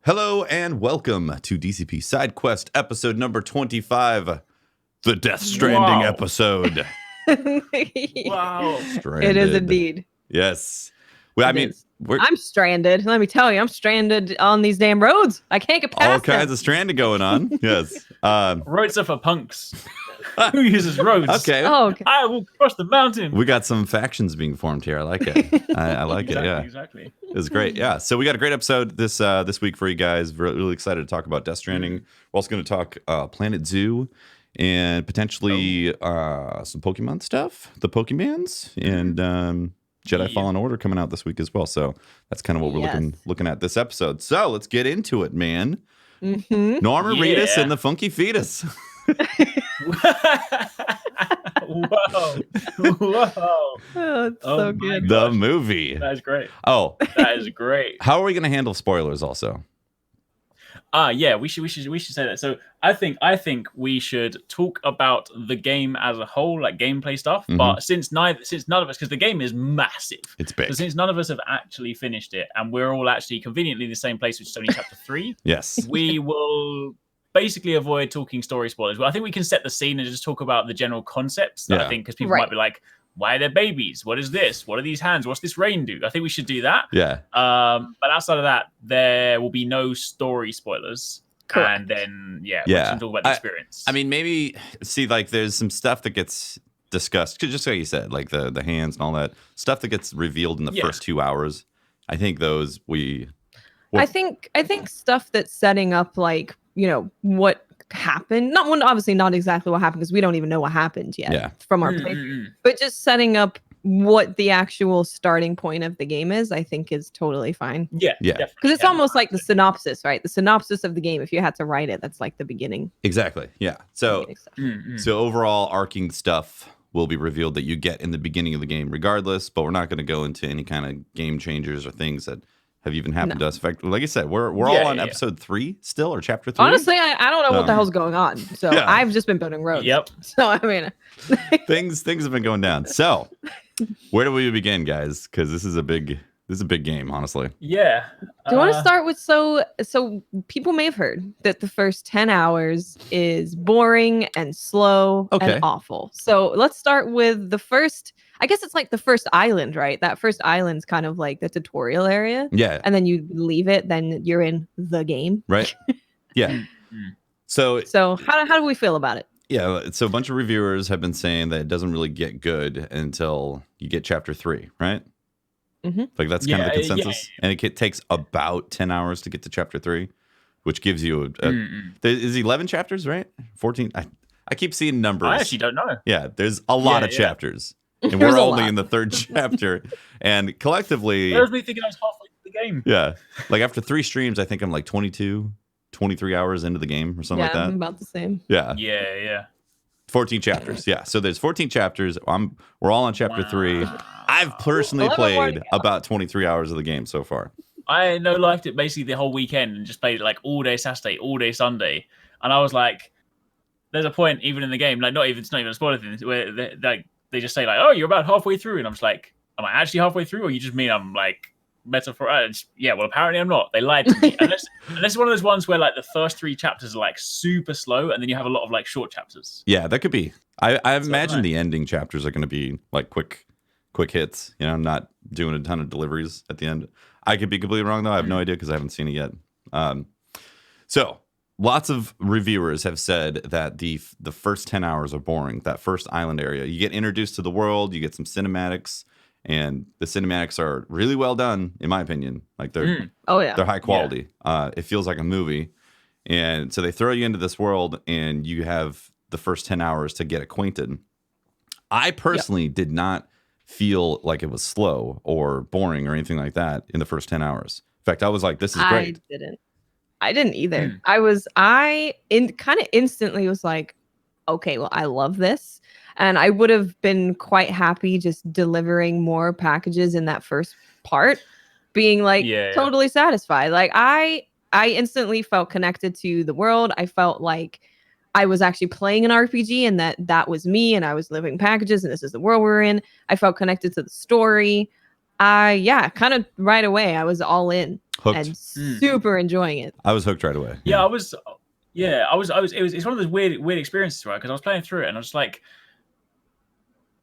Hello and welcome to DCP SideQuest episode number 25, the Death Stranding episode. Wow. Stranded. It is indeed. Yes. Well, I'm stranded. Let me tell you, I'm stranded on these damn roads. I can't get past all kinds of stranding going on. Yes. Roads are for punks. Who uses roads? Okay. Oh, okay. I will cross the mountain. We got some factions being formed here. I like it. I like it. Yeah. Exactly. It was great. Yeah. So we got a great episode this week for you guys. We're really excited to talk about Death Stranding. We're also going to talk Planet Zoo and potentially some Pokemon stuff, the Pokemans, and Jedi Fallen Order coming out this week as well. So that's kind of what we're looking at this episode. So let's get into it, man. Norma Reedus and the Funky Fetus. Whoa. Oh, it's so good. The movie. That is great. Oh, that is great. How are we going to handle spoilers also? Yeah, we should say that. So I think we should talk about the game as a whole, like gameplay stuff. But since none of us, because the game is massive, it's big. So since none of us have actually finished it, and we're all actually conveniently in the same place, which is only chapter 3. Yes, we will basically avoid talking story spoilers. But I think we can set the scene and just talk about the general concepts. I think because people might be like, why are there babies? What is this? What are these hands? What's this rain do? I think we should do that. Yeah. But outside of that, there will be no story spoilers. Correct. And then, we can talk about the experience. I mean, maybe, see, like, there's some stuff that gets discussed, just like you said, like the hands and all that, stuff that gets revealed in the first 2 hours. I think those I think stuff that's setting up, like, you know, what happened, obviously not exactly what happened, because we don't even know what happened yet from our playthrough, but just setting up what the actual starting point of the game is, I think is totally fine. Yeah. Because it's almost like the synopsis, right? The synopsis of the game, if you had to write it, that's like the beginning. Exactly. Yeah. So overall arcing stuff will be revealed that you get in the beginning of the game regardless, but we're not going to go into any kind of game changers or things that have even happened to us. In fact, like I said, we're all on episode 3 still, or chapter 3. Honestly, I don't know what the hell's going on. So I've just been building roads. Yep. So I mean, things have been going down. So where do we begin, guys? Because this is a big game, honestly. Yeah. Do you want to start with so people may have heard that the first 10 hours is boring and slow and awful. So let's start with the first. I guess it's like the first island, right? That first island's kind of like the tutorial area. Yeah. And then you leave it, then you're in the game. Right. Yeah. So how do we feel about it? Yeah. So a bunch of reviewers have been saying that it doesn't really get good until you get chapter 3, right? Like that's kind of the consensus. And it takes about 10 hours to get to chapter 3, which gives you there's 11 chapters, right? 14. I keep seeing numbers. I actually don't know. Yeah. There's a lot of chapters. And we're only in the 3rd chapter. And collectively, I was thinking I was halfway through the game. Yeah. Like after 3 streams, I think I'm like 22, 23 hours into the game or something like that. I'm about the same. Yeah. Yeah. 14 chapters. Yeah. So there's 14 chapters. We're all on chapter 3. I've personally played about 23 hours of the game so far. I liked it basically the whole weekend and just played it like all day Saturday, all day Sunday. And I was like, there's a point even in the game, like it's not even a spoiler thing, where they just say like, oh, you're about halfway through. And I'm just like, am I actually halfway through? Or you just mean I'm like metaphor? Well, apparently I'm not. They lied to me. And this is one of those ones where like the first 3 chapters are like super slow. And then you have a lot of like short chapters. Yeah, that could be. I imagine the ending chapters are going to be like quick hits, you know, not doing a ton of deliveries at the end. I could be completely wrong though. I have no idea because I haven't seen it yet. So lots of reviewers have said that the first 10 hours are boring. That first island area, you get introduced to the world, you get some cinematics, and the cinematics are really well done, in my opinion. Like they're they're high quality. It feels like a movie, and so they throw you into this world, and you have the first 10 hours to get acquainted. I personally did not feel like it was slow or boring or anything like that in the first 10 hours. In fact, I was like, this is great. I didn't either. I kind of instantly was like, okay, well, I love this. And I would have been quite happy just delivering more packages in that first part, being like totally satisfied. Like I instantly felt connected to the world. I felt like I was actually playing an RPG and that was me and I was living packages and this is the world we're in. I felt connected to the story. Yeah, kind of right away. I was all in Hooked. and super enjoying it. I was hooked right away. Yeah, I was. Yeah, I was. It's one of those weird experiences, right? Because I was playing through it, and I was like,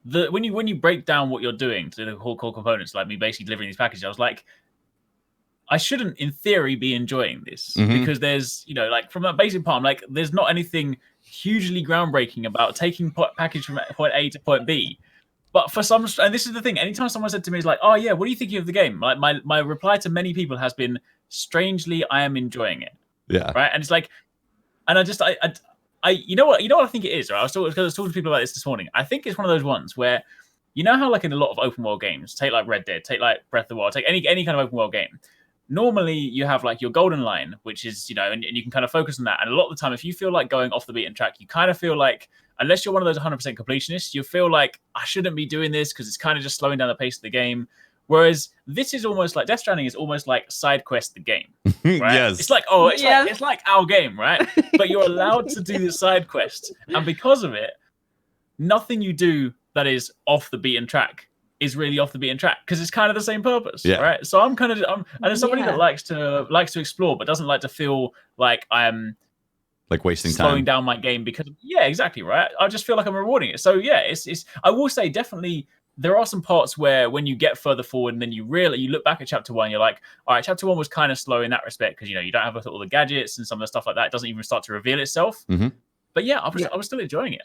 when you break down what you're doing to the core components, like me basically delivering these packages, I was like, I shouldn't, in theory, be enjoying this because there's, like from that basic part, I'm like, there's not anything hugely groundbreaking about taking package from point A to point B. But for some, and this is the thing, anytime someone said to me, is like, oh yeah, what are you thinking of the game? Like my reply to many people has been, strangely, I am enjoying it. Yeah. Right. And it's like, and I you know what I think it is, right? I was talking to people about this morning. I think it's one of those ones where, you know how like in a lot of open world games, take like Red Dead, take like Breath of the Wild, take any kind of open world game. Normally you have like your golden line, which is, and you can kind of focus on that. And a lot of the time, if you feel like going off the beaten track, you kind of feel like, unless you're one of those 100% completionists, you feel like I shouldn't be doing this because it's kind of just slowing down the pace of the game. Whereas this is almost like Death Stranding is almost like SideQuest the game, right? Yes. It's like, it's like our game, right? But you're allowed to do the side quest, and because of it, nothing you do that is off the beaten track is really off the beaten track because it's kind of the same purpose, right? So I'm and as somebody that likes to explore but doesn't like to feel like I'm like wasting slowing time, down my game because exactly, right? I just feel like I'm rewarding it. So it's I will say definitely. There are some parts where when you get further forward and then you look back at chapter 1, you're like, all right, chapter 1 was kind of slow in that respect because, you don't have all the gadgets and some of the stuff like that. It doesn't even start to reveal itself. But I was still enjoying it.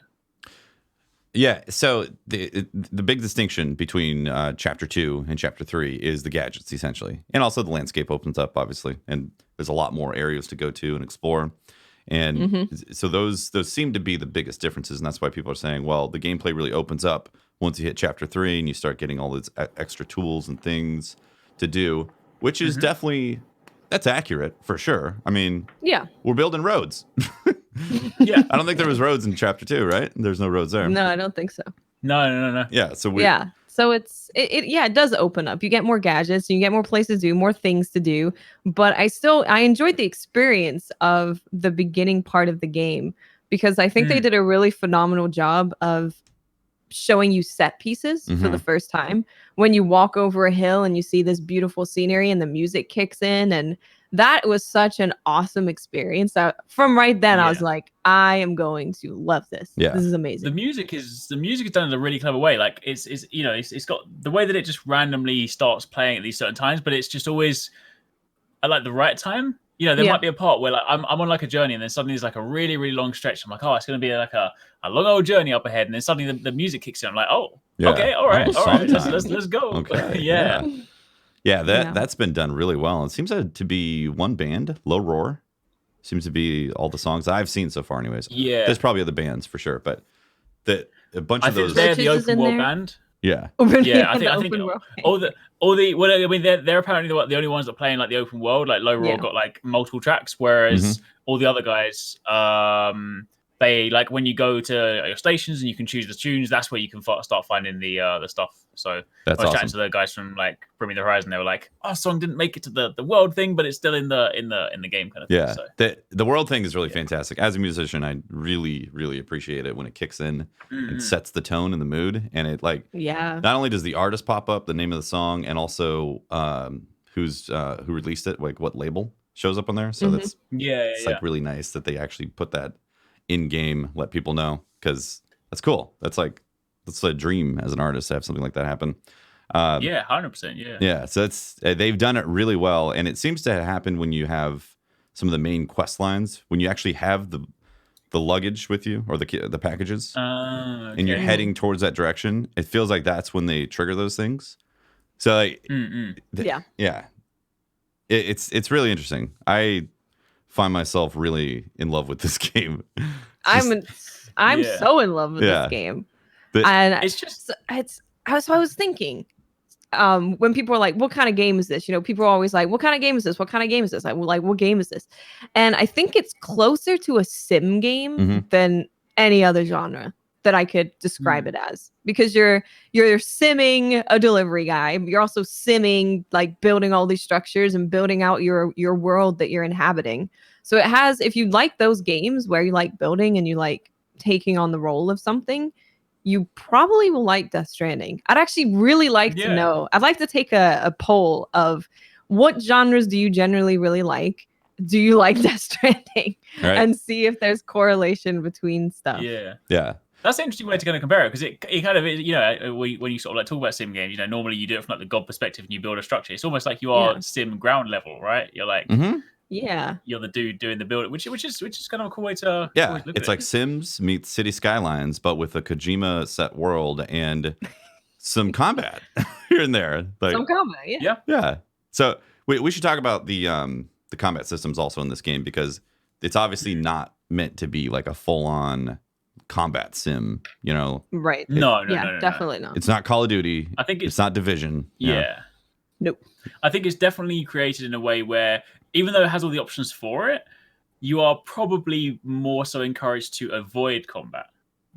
Yeah. So the big distinction between chapter 2 and chapter 3 is the gadgets, essentially. And also the landscape opens up, obviously. And there's a lot more areas to go to and explore. And so those seem to be the biggest differences. And that's why people are saying, well, the gameplay really opens up once you hit chapter 3 and you start getting all these extra tools and things to do, which is definitely, that's accurate for sure. I mean, we're building roads. I don't think there was roads in chapter 2, right? There's no roads there. No, I don't think so. No. Yeah. So so it does open up. You get more gadgets, you get more places to do, more things to do. But I enjoyed the experience of the beginning part of the game because I think they did a really phenomenal job of showing you set pieces for the first time. When you walk over a hill and you see this beautiful scenery and the music kicks in, and that was such an awesome experience. From right then, I was like, I am going to love this. Yeah. This is amazing. The music is done in a really clever way. Like it's got the way that it just randomly starts playing at these certain times, but it's just always at like the right time. There might be a part where like I'm on like a journey, and then suddenly there's like a really, really long stretch. I'm like, oh, it's going to be like a long old journey up ahead, and then suddenly the music kicks in. I'm like, oh, okay, all right, let's go. Okay. That's been done really well. It seems to be one band, Low Roar, seems to be all the songs I've seen so far. Anyways, there's probably other bands for sure, but a bunch of those. They're the open world band. Yeah. I think they're apparently the only ones that play in like the open world. Like Low Roar got like multiple tracks, whereas all the other guys, they like when you go to your stations and you can choose the tunes. That's where you can start finding the stuff. So that's I was chatting to the guys from like Bring Me the Horizon. They were like, "Our song didn't make it to the world thing, but it's still in the game kind of thing." Yeah, so. The world thing is really fantastic. As a musician, I really, really appreciate it when it kicks in and sets the tone and the mood. And it not only does the artist pop up, the name of the song, and also who released it, like what label shows up on there. So that's like really nice that they actually put that in game, let people know, because that's cool. That's a dream as an artist to have something like that happen. 100%. Yeah. So they've done it really well, and it seems to happen when you have some of the main quest lines, when you actually have the luggage with you or the packages, and you're heading towards that direction. It feels like that's when they trigger those things. So it's really interesting. I find myself really in love with this game. I'm so in love with this game. And it's just I was thinking, when people are like, what kind of game is this? People are always like, what kind of game is this? What kind of game is this? Like, what game is this? And I think it's closer to a sim game than any other genre that I could describe it as, because you're simming a delivery guy. You're also simming like building all these structures and building out your world that you're inhabiting. So it has, if you like those games where you like building and you like taking on the role of something, you probably will like Death Stranding. I'd actually really like to know. I'd like to take a poll of what genres do you generally really like? Do you like Death Stranding? Right. And see if there's correlation between stuff. Yeah. That's an interesting way to kind of compare it, because it kind of is, you know, when you sort of like talk about sim games, you know, normally you do it from like the god perspective and you build a structure. It's almost like you are sim ground level, right? You're like, you're the dude doing the build, which is kind of a cool way to look it's at like Sims meets City Skylines, but with a Kojima set world and some combat here and there. Like, some combat, yeah. So we should talk about the combat systems also in this game, because it's obviously not meant to be like a full on combat sim, you know. Right. No, definitely not. It's not Call of Duty. I think it's not Division. Nope. I think it's definitely created in a way where, even though it has all the options for it, you are probably more so encouraged to avoid combat,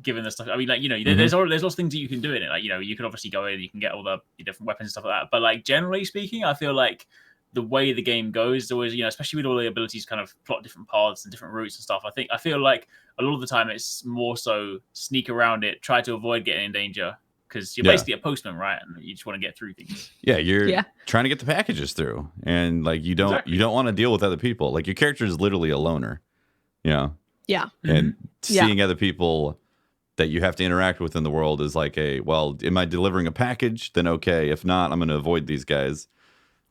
given the stuff. I mean, like, you know, there's lots of things that you can do in it. Like, you know, you can obviously go in, you can get all the different weapons and stuff like that. But like, generally speaking, I feel like the way the game goes, there was, you know, especially with all the abilities, kind of plot different paths and different routes and stuff. I feel like a lot of the time it's more so sneak around it, try to avoid getting in danger, because you're basically a postman, right? And you just want to get through things. Yeah, you're trying to get the packages through, and like you don't want to deal with other people. Like, your character is literally a loner, you know. Yeah. And seeing other people that you have to interact with in the world is like, am I delivering a package? Then okay. If not, I'm going to avoid these guys.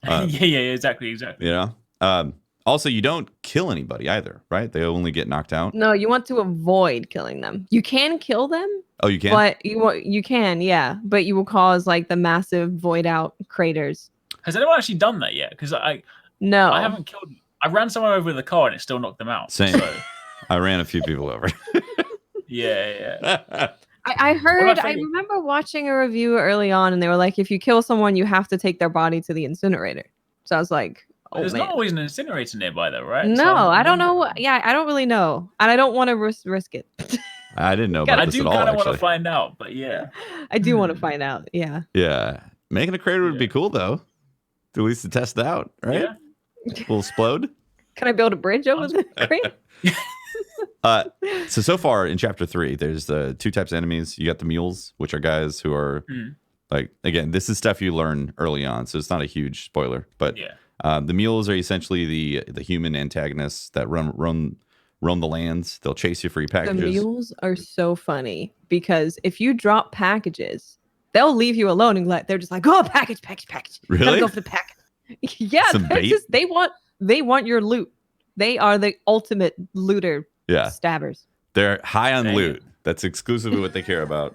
Exactly. You know. Also, you don't kill anybody either, right? They only get knocked out. No, you want to avoid killing them. You can kill them. Oh, you can? But you can, but you will cause like the massive void out craters. Has anyone actually done that yet? Because I haven't killed. I ran someone over with a car and it still knocked them out. Same. So. I ran a few people over. I heard. I remember watching a review early on, and they were like, if you kill someone, you have to take their body to the incinerator. So I was like, there's not always an incinerator nearby, though, right? No, I don't know. Yeah, I don't really know, and I don't want to risk it. I didn't know about this at all. I do kind of want to find out, but I do want to find out. Yeah. Yeah, making a crater would be cool, though. At least to test it out, right? Yeah. Will explode. Can I build a bridge over the crater? So far in chapter 3, there's the two types of enemies. You got the mules, which are guys who are like, again, this is stuff you learn early on, so it's not a huge spoiler. But the mules are essentially the human antagonists that run the lands. They'll chase you for your packages. The mules are so funny, because if you drop packages, they'll leave you alone and they're just like, oh, package. Really? Gotta go for the package. Yeah, they want your loot. They are the ultimate looter. Stabbers. They're high on loot. That's exclusively what they care about.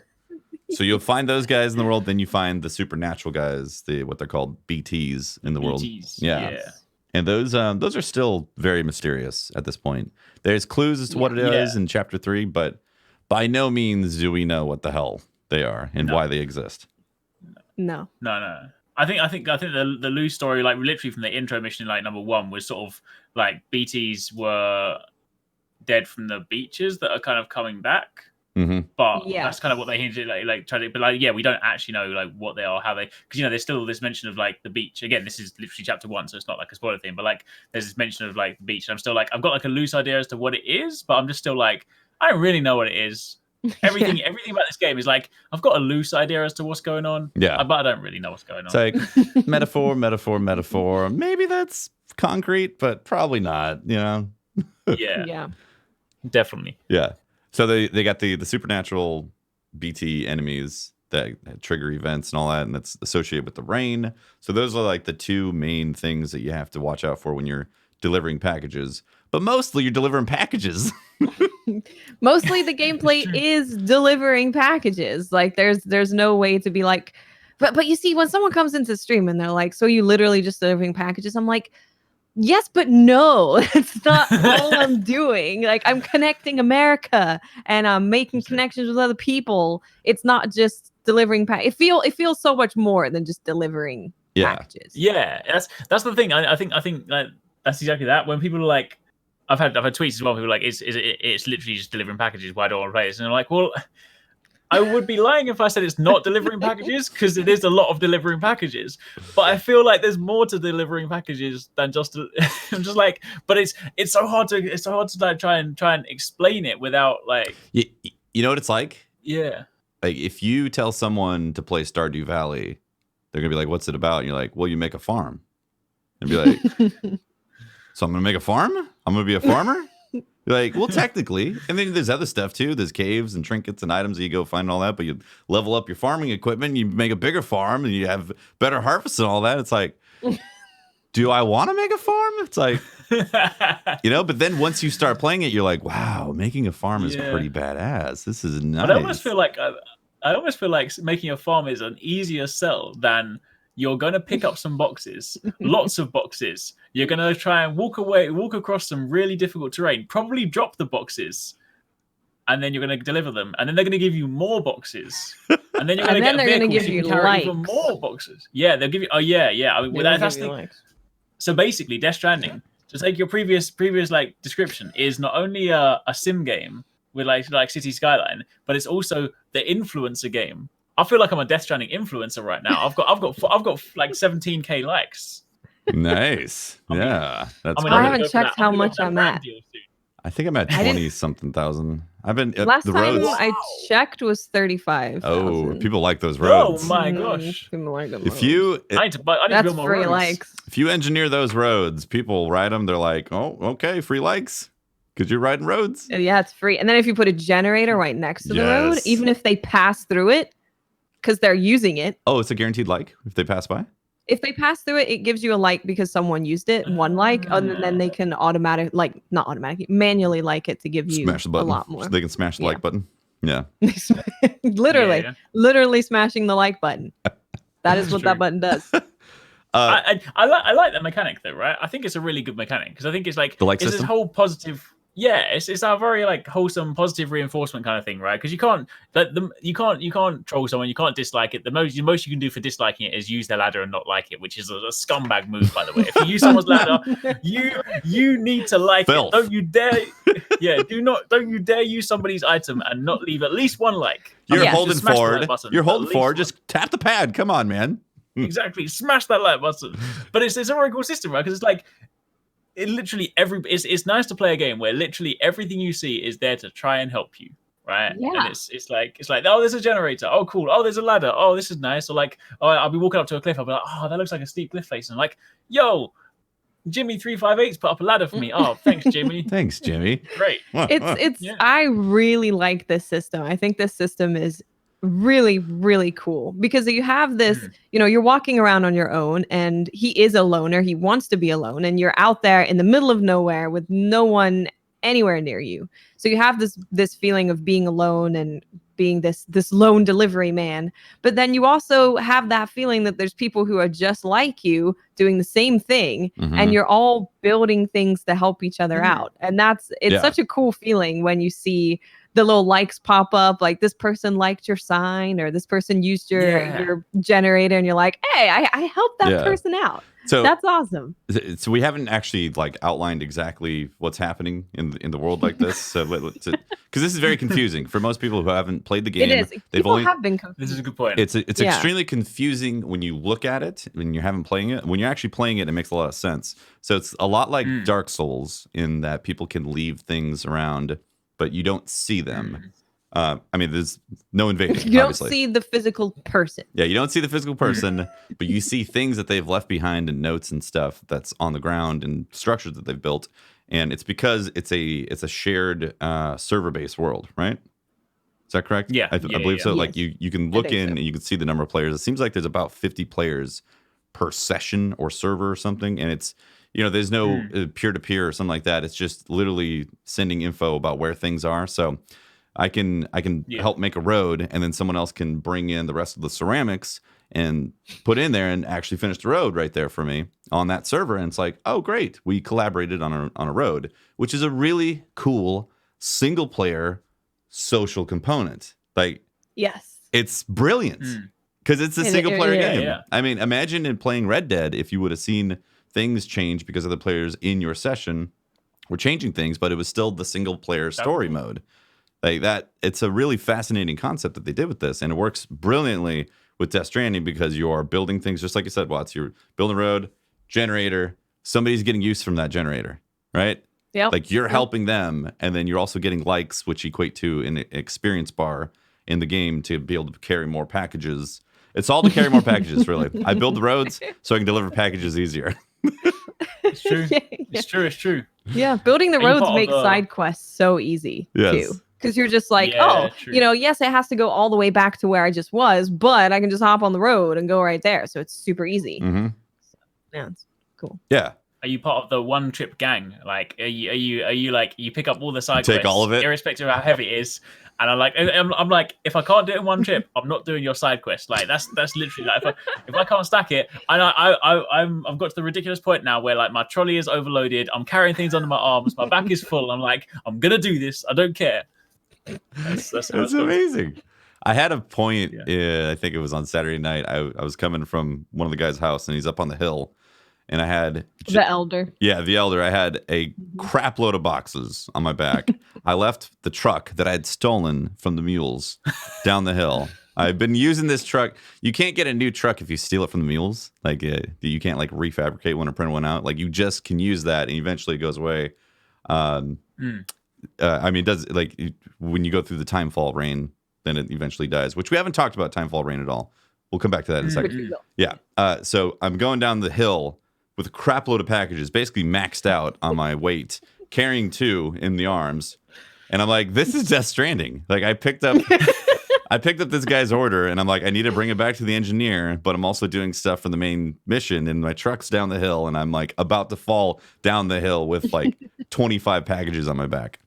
So you'll find those guys in the world, then you find the supernatural guys, what they're called BTs in the world. Yeah. And those are still very mysterious at this point. There's clues as to what it is in chapter 3, but by no means do we know what the hell they are and why they exist. No. I think the loose story, like literally from the intro mission, like number 1, was sort of like BTs were dead from the beaches that are kind of coming back. But that's kind of what they hinted like try to, but like we don't actually know like what they are, how they, because you know there's still this mention of like the beach. Again, this is literally chapter 1, so it's not like a spoiler thing, but like there's this mention of like the beach, and I'm still like, I've got like a loose idea as to what it is, but I'm just still like, I don't really know what it is. Everything about this game is like, I've got a loose idea as to what's going on, but I don't really know what's going on. It's like metaphor. Maybe that's concrete, but probably not, you know. Yeah Definitely. Yeah. So they got the supernatural BT enemies that trigger events and all that, and that's associated with the rain. So those are like the two main things that you have to watch out for when you're delivering packages. But mostly you're delivering packages. Mostly the gameplay is delivering packages. Like there's no way to be like, but you see, when someone comes into stream and they're like, so you literally just delivering packages, I'm like, yes, but no, it's not all I'm doing. Like, I'm connecting America and I'm making connections with other people. It's not just delivering It feels so much more than just delivering packages. Yeah, that's the thing. I think like, that's exactly that. When people are like, I've had tweets as well. People are like, it's literally just delivering packages. Why do I want to play this? And I'm like, well, I would be lying if I said it's not delivering packages, because it is a lot of delivering packages. But I feel like there's more to delivering packages than just. I'm just like, but it's so hard to like try and explain it without like. You know what it's like? Yeah. like if you tell someone to play Stardew Valley, they're gonna be like, "What's it about?" And you're like, "Well, you make a farm." And be like, "So I'm gonna make a farm? I'm gonna be a farmer?" You're like, "Well, technically." And then there's other stuff too. There's caves and trinkets and items that you go find and all that. But you level up your farming equipment, you make a bigger farm, and you have better harvests and all that. It's like, do I want to make a farm? It's like, you know. But then once you start playing it, you're like, "Wow, making a farm is pretty badass. This is nice." But I almost feel like making a farm is an easier sell than you're going to pick up some boxes, lots of boxes. You're going to try and walk across some really difficult terrain, probably drop the boxes, and then you're going to deliver them. And then they're going to give you more boxes. And then you're going to get a vehicle give so you you can carry likes. even more boxes. Yeah, they'll give you, I mean, that's the, so basically Death Stranding, to take your previous like description, is not only a sim game with like City Skyline, but it's also the influencer game. I feel like I'm a Death Stranding influencer right now. I've got like 17K likes. Nice. Yeah. That's I haven't checked how much I'm at. I think I'm at 20 something thousand. I've been last the time roads. I checked was 35. Oh, people like those roads. Oh my gosh. People like them. If you I need to build more free roads. likes. if you engineer those roads, people ride them, they're like, "Oh, okay, free likes." Because you're riding roads. Yeah, it's free. And then if you put a generator right next to the road, Yes. even if they pass through it, because they're using it. Oh, it's a guaranteed like if they pass by? If they pass through it, it gives you a like because someone used it, one like, and then they can manually like it to give you Smash the button. a lot more. So they can smash the like button. Yeah. literally smashing the like button. That is what that button does. I like that mechanic though, right? I think it's a really good mechanic because I think it's like The like it's system? this whole positive. Yeah, it's a very like wholesome, positive reinforcement kind of thing, right? Because you can't troll someone, you can't dislike it. The most you can do for disliking it is use their ladder and not like it, which is a scumbag move, by the way. If you use someone's ladder, you need to like Filth. it. Don't you dare! Yeah, don't you dare use somebody's item and not leave at least one like. You're Yeah. holding Just smash the forward. like button, You're at holding least forward. one. Just tap the pad. Come on, man. Exactly, smash that like button. But it's a very cool system, right? Because it's like it's nice to play a game where literally everything you see is there to try and help you, right? Yeah. And it's like oh, there's a generator. Oh, cool. Oh, there's a ladder. Oh, this is nice. Or like, oh, I'll be walking up to a cliff. I'll be like, oh, that looks like a steep cliff face. And I'm like, yo, Jimmy 358's put up a ladder for me. Oh, thanks, Jimmy. Thanks, Jimmy. Great. It's I really like this system. I think this system is really, really cool because you have this, you're walking around on your own and he is a loner. He wants to be alone and you're out there in the middle of nowhere with no one anywhere near you. So you have this feeling of being alone and being this lone delivery man. But then you also have that feeling that there's people who are just like you doing the same thing and you're all building things to help each other out. And it's such a cool feeling when you see the little likes pop up, like this person liked your sign or this person used your generator, and you're like, hey, I helped that person out. So that's awesome. So we haven't actually like outlined exactly what's happening in the world like this. So because this is very confusing for most people who haven't played the game. It is. People have been confused. This is a good point. It's extremely confusing when you look at it when you haven't playing it. When you're actually playing it, it makes a lot of sense. So it's a lot like Dark Souls in that people can leave things around, but you don't see them. I mean, there's no invading. You obviously. Don't see the physical person. Yeah, you don't see the physical person, but you see things that they've left behind and notes and stuff that's on the ground and structures that they've built. And it's because it's a shared server-based world, right? Is that correct? Yeah, I believe so. Yes. Like you can look in so. and you can see the number of players. It seems like there's about 50 players per session or server or something, and it's there's no peer-to-peer or something like that. It's just literally sending info about where things are. So I can help make a road, and then someone else can bring in the rest of the ceramics and put in there and actually finish the road right there for me on that server. And it's like, oh, great, we collaborated on a road, which is a really cool single-player social component. Like, yes, it's brilliant because it's a single-player game. Yeah. I mean, imagine in playing Red Dead if you would have seen things change because of the players in your session were changing things, but it was still the single player story mode. Like that, it's a really fascinating concept that they did with this, and it works brilliantly with Death Stranding because you are building things just like you said, Watts. You're building a road, generator, somebody's getting use from that generator, right? Yeah. Like you're helping them, and then you're also getting likes, which equate to an experience bar, in the game to be able to carry more packages. It's all to carry more packages, really. I build the roads so I can deliver packages easier. It's true. Yeah. It's true. It's true. Yeah, building the Are you roads part of makes the- side quests so easy Yes. too. Because you're just like, Yeah, true. yes, it has to go all the way back to where I just was, but I can just hop on the road and go right there. So it's super easy. Mm-hmm. Yeah, it's cool. Yeah. Are you part of the one trip gang? Like, are you like you pick up all the side Take quests, all of it? irrespective of how heavy it is? And I'm like, if I can't do it in one trip, I'm not doing your side quest. Like that's literally like if I can't stack it, and I've got to the ridiculous point now where like my trolley is overloaded, I'm carrying things under my arms, my back is full. I'm like, I'm gonna do this. I don't care. That's That's how it goes. amazing. I had a point, I think it was on Saturday night. I was coming from one of the guys' house, and he's up on the hill. And I had... The elder. Yeah, the elder. I had a crap load of boxes on my back. I left the truck that I had stolen from the mules down the hill. I've been using this truck. You can't get a new truck if you steal it from the mules. Like, you can't, like, refabricate one or print one out. Like, you just can use that, and eventually it goes away. I mean, it does, like, when you go through the Timefall rain, then it eventually dies, which we haven't talked about Timefall rain at all. We'll come back to that in a second. Yeah. So I'm going down the hill with a crap load of packages, basically maxed out on my weight, carrying 2 in the arms. And I'm like, this is Death Stranding. Like, I picked up this guy's order, and I'm like, I need to bring it back to the engineer, but I'm also doing stuff for the main mission, and my truck's down the hill, and I'm like about to fall down the hill with like 25 packages on my back.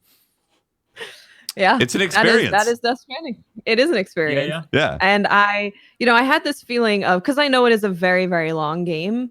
Yeah. It's an experience. That is Death Stranding. It is an experience. Yeah. And I had this feeling of, because I know it is a very, very long game.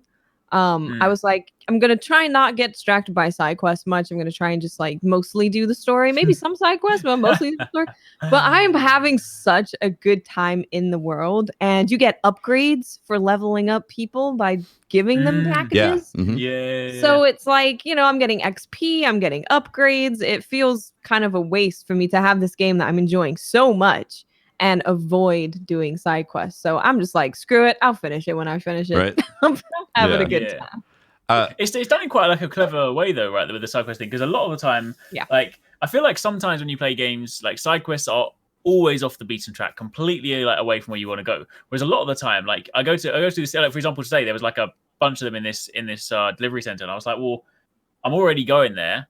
I was like, I'm gonna try not get distracted by side quests much. I'm gonna try and just like mostly do the story, maybe some side quests, but mostly the story. But I'm having such a good time in the world, and you get upgrades for leveling up people by giving them packages. Yeah. Mm-hmm. Yeah. So it's like, I'm getting XP, I'm getting upgrades. It feels kind of a waste for me to have this game that I'm enjoying so much and avoid doing side quests. So I'm just like, screw it, I'll finish it when I finish it. Right. I'm having a good time. It's done in quite like a clever way though, right? With the side quest thing, because a lot of the time, like I feel like sometimes when you play games, like side quests are always off the beaten track, completely like away from where you want to go. Whereas a lot of the time, like I go to this, like, for example, today there was like a bunch of them in this delivery center, and I was like, well, I'm already going there.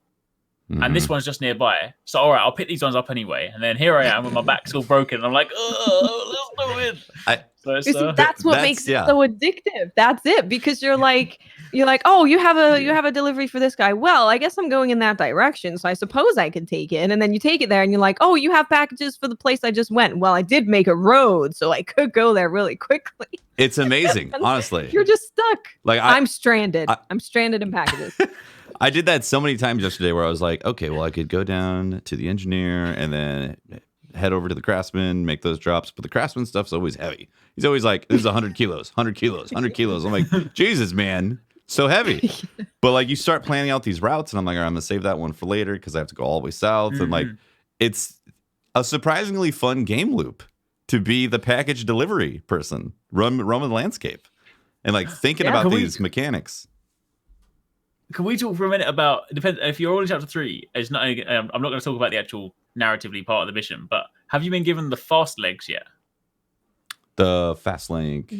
And this one's just nearby. So, all right, I'll pick these ones up anyway. And then here I am with my back's all broken. And I'm like, oh, let's do it. So that's what makes it so addictive. That's it. Because you're like, oh, you have a delivery for this guy. Well, I guess I'm going in that direction. So I suppose I can take it. And then you take it there and you're like, oh, you have packages for the place I just went. Well, I did make a road, so I could go there really quickly. It's amazing, honestly. You're just stuck. Like I'm stranded. I'm stranded in packages. I did that so many times yesterday where I was like, okay, well, I could go down to the engineer and then head over to the craftsman, make those drops. But the craftsman stuff's always heavy. He's always like, this is 100 kilos, 100 kilos, 100 kilos. I'm like, Jesus, man, so heavy. But like you start planning out these routes and I'm like, all right, I'm going to save that one for later because I have to go all the way south. And like, it's a surprisingly fun game loop to be the package delivery person, roaming the landscape and like thinking about these mechanics. Can we talk for a minute about, depends if you're already chapter 3, it's not, I'm not going to talk about the actual narratively part of the mission, but have you been given the fast legs yet? The fast link.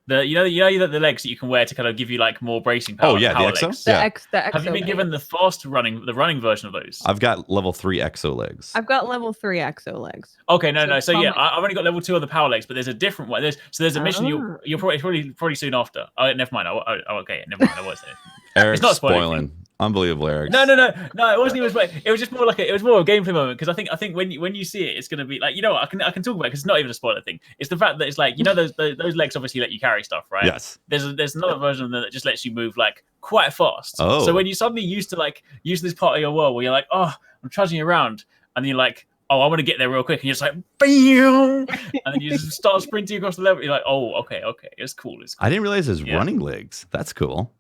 The the legs that you can wear to kind of give you like more bracing power. Oh yeah, power the EXO. legs. The EXO Have you been given the running version of those? I've got level 3 EXO legs. I've got level 3 EXO legs. Okay, no. So yeah, I've only got level 2 of the power legs, but there's a different one. There's a mission you're probably soon after. Oh, never mind. Okay, never mind. I was there. Eric's It's not spoiling. Unbelievable, Eric. No. It wasn't even spoiling. It was just more like it was more a gameplay moment because I think when you see it, it's gonna be like what, I can talk about it because it's not even a spoiler thing. It's the fact that it's like those legs obviously let you carry stuff, right? Yes. There's another version of them that just lets you move like quite fast. Oh. So when you suddenly used to this part of your world where you're like, oh, I'm trudging around, and then you're like, oh, I want to get there real quick, and you're just like, bam, and then you just start sprinting across the level. You're like, oh, okay, it's cool. I didn't realize there's running legs. That's cool.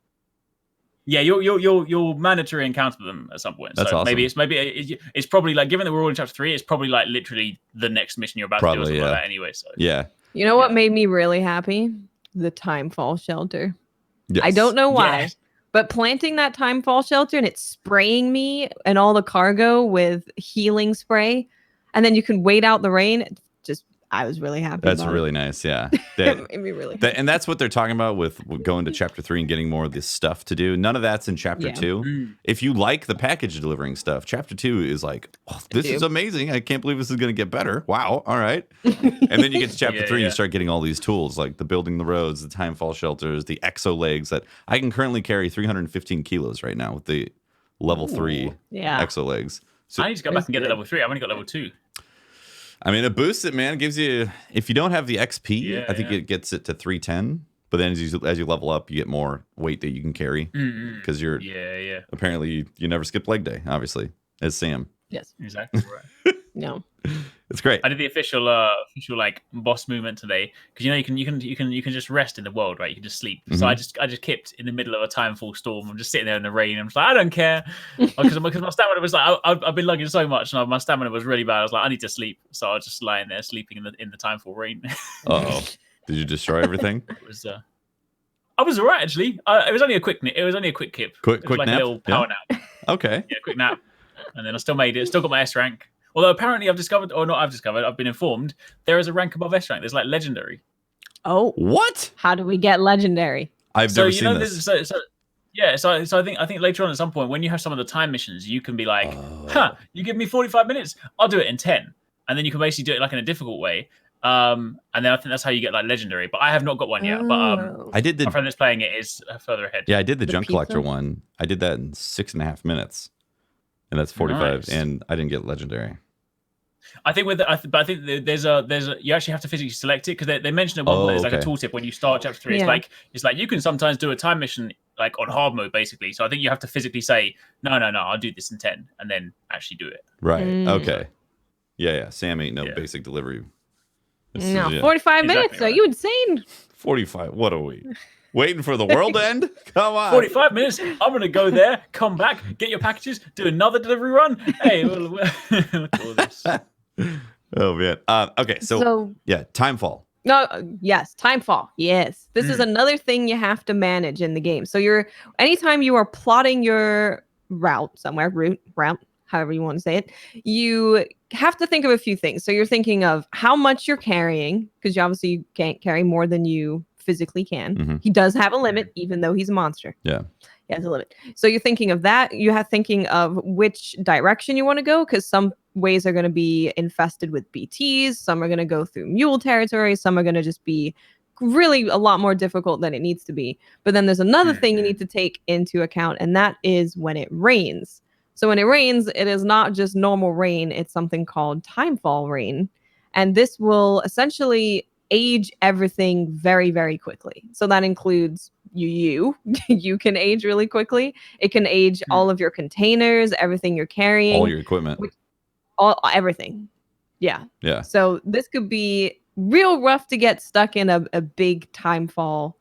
Yeah, you'll mandatory encounter them at some point. That's so awesome. it's probably like, given that we're all in chapter 3, it's probably like literally the next mission you're about to do or something like that anyway. So yeah. You know what made me really happy? The Timefall shelter. Yes. I don't know why, but planting that Timefall shelter and it's spraying me and all the cargo with healing spray. and then you can wait out the rain. Just I was really happy. That's about really it. nice. Yeah. It made me really happy. And that's what they're talking about with going to chapter 3 and getting more of this stuff to do. None of that's in chapter 2. If you like the package delivering stuff, chapter 2 is like, oh, this is amazing. I can't believe this is going to get better. Wow. All right. And then you get to chapter 3 and you start getting all these tools like the building the roads, the Timefall shelters, the exo legs that I can currently carry 315 kilos right now with the level 3 exo legs. So I need to go back and get the level 3. I've only got level 2. I mean, it boosts it, man. It gives you, if you don't have the XP, I think it gets it to 310. But then as you level up, you get more weight that you can carry because you're apparently you never skip leg day, obviously, as Sam. Yes, exactly right. No, it's great. I did the official like boss movement today because you can just rest in the world, right? You can just sleep. So I just kept in the middle of a Timefall storm. I'm just sitting there in the rain. I'm just like, I don't care because my stamina was like I've been lugging so much and my stamina was really bad. I was like, I need to sleep. So I was just lying there sleeping in the Timefall rain. Uh-oh. Did you destroy everything? I was alright actually. It was only a quick kip. Quick like nap? A little power nap. Okay. Yeah, quick nap. And then I still made it. Still got my S rank. Although apparently I've been informed there is a rank above S rank. There's like legendary. Oh, what? How do we get legendary? I've never seen this. So I think later on at some point when you have some of the time missions, you can be like, you give me 45 minutes, I'll do it in 10, and then you can basically do it like in a difficult way. And then I think that's how you get like legendary. But I have not got one yet. But I did my friend that's playing it is further ahead. Yeah, I did the junk collector one. I did that in 6.5 minutes, and that's 45, and I didn't get legendary. I think I think there's a you actually have to physically select it because they mentioned at one point there's like a tooltip when you start chapter 3. It's like you can sometimes do a time mission like on hard mode basically. So I think you have to physically say no, I'll do this in 10 and then actually do it. Right. Okay. Yeah. Sam ain't no basic delivery. No, 45 minutes. Are you insane? 45. What are we? Waiting for the world to end? Come on. 45 minutes. I'm going to go there, come back, get your packages, do another delivery run. Hey, look at all this. Oh, man. Okay, so yeah, Timefall. No, yes, Timefall. Yes. This is another thing you have to manage in the game. So anytime you are plotting your route, however you want to say it, you have to think of a few things. So you're thinking of how much you're carrying, because you obviously can't carry more than you physically can. He does have a limit, even though he's a monster. Yeah. He has a limit. So you're thinking of that. You have thinking of which direction you want to go, because some ways are going to be infested with BTs. Some are going to go through mule territory. Some are going to just be really a lot more difficult than it needs to be. But then there's another thing you need to take into account, and that is when it rains. So when it rains, it is not just normal rain. It's something called Timefall rain. And this will essentially age everything very, very quickly. So that includes you can age really quickly. It can age all of your containers, everything you're carrying. All your equipment. Everything. Yeah. Yeah. So this could be real rough to get stuck in a big Timefall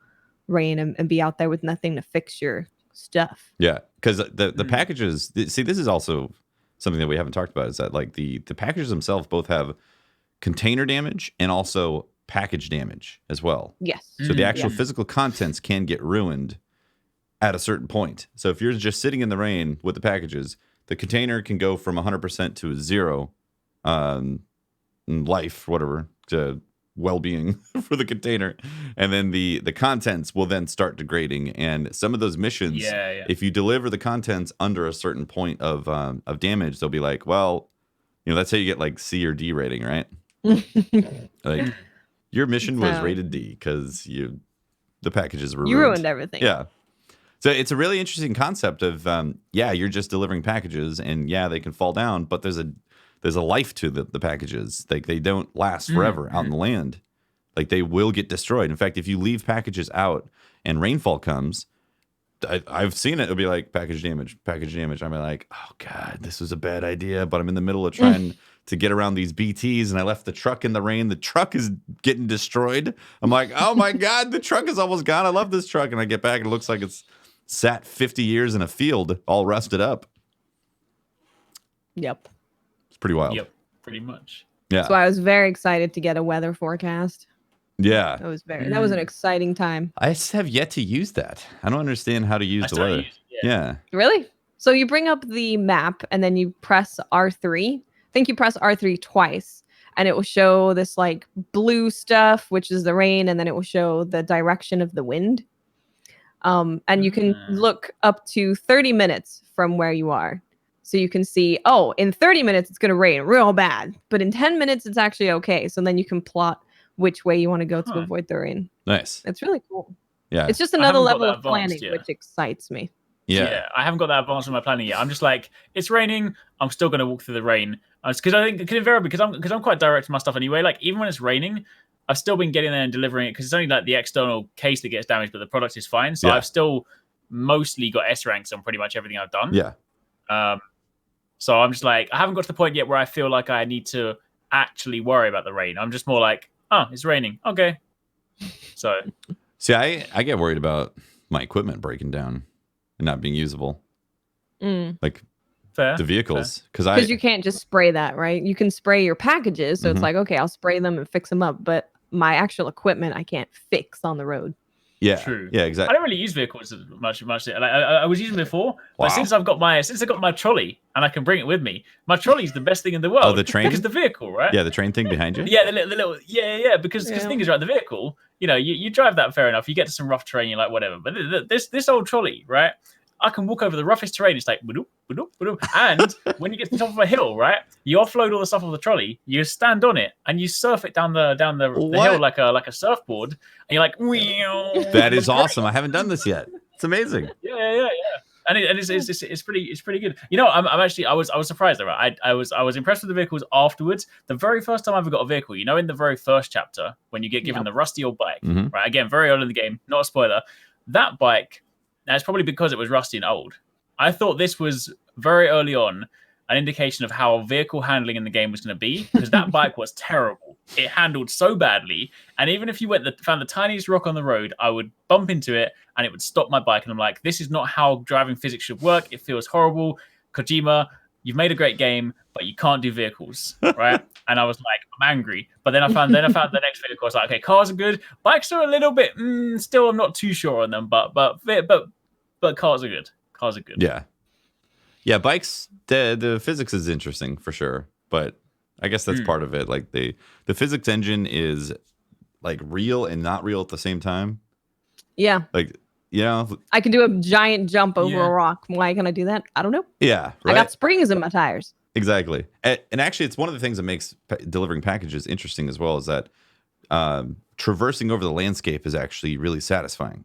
rain and be out there with nothing to fix your stuff. Yeah, because the packages, see, this is also something that we haven't talked about, is that like the packages themselves both have container damage and also package damage as well. Yes. So the actual physical contents can get ruined at a certain point. So if you're just sitting in the rain with the packages, the container can go from 100% to 0 life, whatever, to well-being for the container, and then the contents will then start degrading. And some of those missions, if you deliver the contents under a certain point of damage, they'll be like, well, that's how you get like C or D rating, right? Like your mission was rated D because the packages were you ruined everything. Yeah. So it's a really interesting concept of you're just delivering packages, and they can fall down, but there's a life to the packages. Like they don't last forever out in the land. Like they will get destroyed. In fact, if you leave packages out and rainfall comes, I've seen it. It'll be like package damage. I'm like, oh God, this was a bad idea. But I'm in the middle of trying to get around these BTs, and I left the truck in the rain. The truck is getting destroyed. I'm like, oh my God, the truck is almost gone. I love this truck. And I get back and it looks like it's sat 50 years in a field, all rusted up. Yep. It's pretty wild. Yep, pretty much. Yeah. So I was very excited to get a weather forecast. Yeah. That was an exciting time. I have yet to use that. I don't understand how to use the weather. Yeah. Really? So you bring up the map and then you press R3. think you press R3 twice, and it will show this like blue stuff, which is the rain, and then it will show the direction of the wind. And you can look up to 30 minutes from where you are. So you can see, oh, in 30 minutes, it's going to rain real bad. But in 10 minutes, it's actually okay. So then you can plot which way you want to go to avoid the rain. Nice. It's really cool. Yeah. It's just another level of planning, which excites me. Yeah. I haven't got that advanced in my planning yet. I'm just like, it's raining. I'm still going to walk through the rain. Because I think, because I'm quite direct with my stuff anyway. Like, even when it's raining, I've still been getting there and delivering it because it's only like the external case that gets damaged, but the product is fine. So I've still mostly got S ranks on pretty much everything I've done. Yeah. So I'm just like, I haven't got to the point yet where I feel like I need to actually worry about the rain. I'm just more like, oh, it's raining. Okay. So. See, I get worried about my equipment breaking down and not being usable. Like the vehicles. Because you can't just spray that, right? You can spray your packages. So it's like, okay, I'll spray them and fix them up. But my actual equipment, I can't fix on the road. Yeah, true. Yeah, exactly. I don't really use vehicles much. Like, I was using before, but since I got my trolley and I can bring it with me, my trolley's the best thing in the world. Oh, the train? Because the vehicle, right? Yeah, the train thing behind you. Yeah, the little Because the thing is, right, the vehicle, you drive that fair enough. You get to some rough terrain, you're like whatever. But this old trolley, right? I can walk over the roughest terrain. It's like, and when you get to the top of a hill, right, you offload all the stuff off the trolley. You stand on it and you surf it down the hill like a surfboard. And you're like, Wheow. That is awesome. I haven't done this yet. It's amazing. Yeah. And it's pretty good. I was surprised though. Right? I was impressed with the vehicles afterwards. The very first time I ever got a vehicle, in the very first chapter when you get given the rusty old bike, right? Again, very early in the game, not a spoiler. That bike. Now, it's probably because it was rusty and old. I thought this was very early on an indication of how vehicle handling in the game was going to be, because that bike was terrible. It handled so badly, and even if you found the tiniest rock on the road, I would bump into it and it would stop my bike. And I'm like, this is not how driving physics should work. It feels horrible. Kojima, you've made a great game, but you can't do vehicles, right? And I was like, I'm angry. But then I found the next vehicle. I was like, okay, cars are good. Bikes are a little bit still. I'm not too sure on them, but cars are good. Cars are good. Yeah. Bikes. The physics is interesting for sure, but I guess that's part of it. Like the physics engine is like real and not real at the same time. Yeah. Like. I can do a giant jump over a rock. Why can I do that? I don't know. Yeah, right? I got springs in my tires. Exactly. And actually, it's one of the things that makes delivering packages interesting as well, is that traversing over the landscape is actually really satisfying.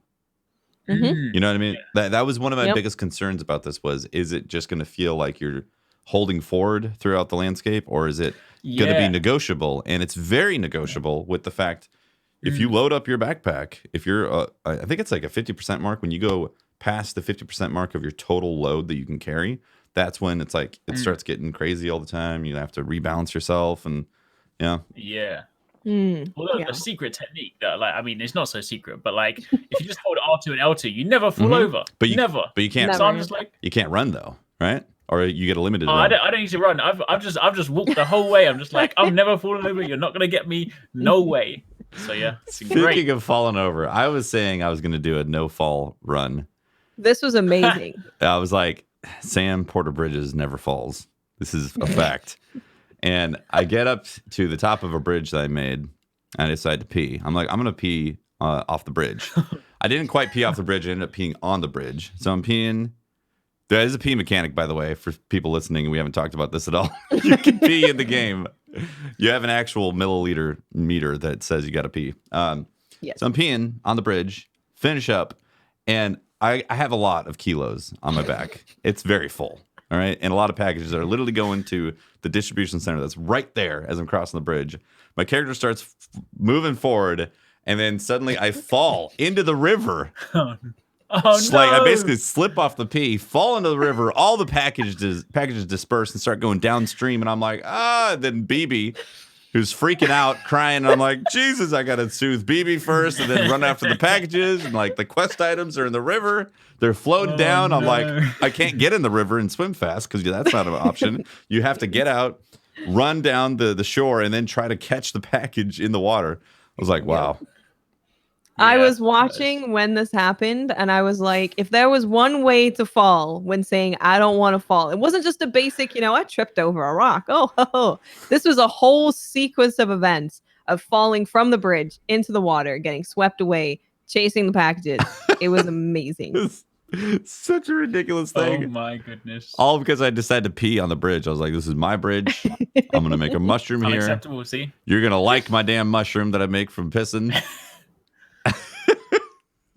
You know what I mean? That was one of my biggest concerns about this was, is it just going to feel like you're holding forward throughout the landscape, or is it going to be negotiable? And it's very negotiable with the fact, if you load up your backpack, if you're, I think it's like a 50% mark, when you go past the 50% mark of your total load that you can carry, that's when it's like, it starts getting crazy all the time. You have to rebalance yourself and, Well, the secret technique that, it's not so secret, but like, if you just hold R2 and L2, you never fall over. But you can't. So I'm just like, you can't run though, right? Or you get a limited. I don't need to run. I've just walked the whole way. I'm just like, I'm never falling over. You're not gonna get me. No way. So yeah. Speaking of falling over, I was saying I was going to do a no fall run. This was amazing. I was like, Sam Porter Bridges never falls. This is a fact. And I get up to the top of a bridge that I made, and I decide to pee. I'm like, I'm going to pee off the bridge. I didn't quite pee off the bridge. I ended up peeing on the bridge. So I'm peeing. There is a pee mechanic, by the way, for people listening. We haven't talked about this at all. You can pee in the game. You have an actual milliliter meter that says you got to pee. Yes. So I'm peeing on the bridge, finish up, and I have a lot of kilos on my back. It's very full, all right? And a lot of packages are literally going to the distribution center that's right there as I'm crossing the bridge. My character starts moving forward, and then suddenly I fall into the river. Oh, no. Like I basically slip off the pee, fall into the river, all the packages disperse and start going downstream, and I'm like, then BB, who's freaking out, crying, and I'm like, Jesus, I gotta soothe BB first and then run after the packages, and like the quest items are in the river, they're floating down. I'm like, I can't get in the river and swim fast because that's not an option. You have to get out, run down the shore, and then try to catch the package in the water. I was like, wow. I was watching when this happened, and I was like, if there was one way to fall when saying I don't want to fall, it wasn't just a basic, I tripped over a rock. Oh, this was a whole sequence of events of falling from the bridge into the water, getting swept away, chasing the packages. It was amazing. Such a ridiculous thing. Oh my goodness. All because I decided to pee on the bridge. I was like, this is my bridge. I'm going to make a mushroom here. Unacceptable, see? You're going to like my damn mushroom that I make from pissing.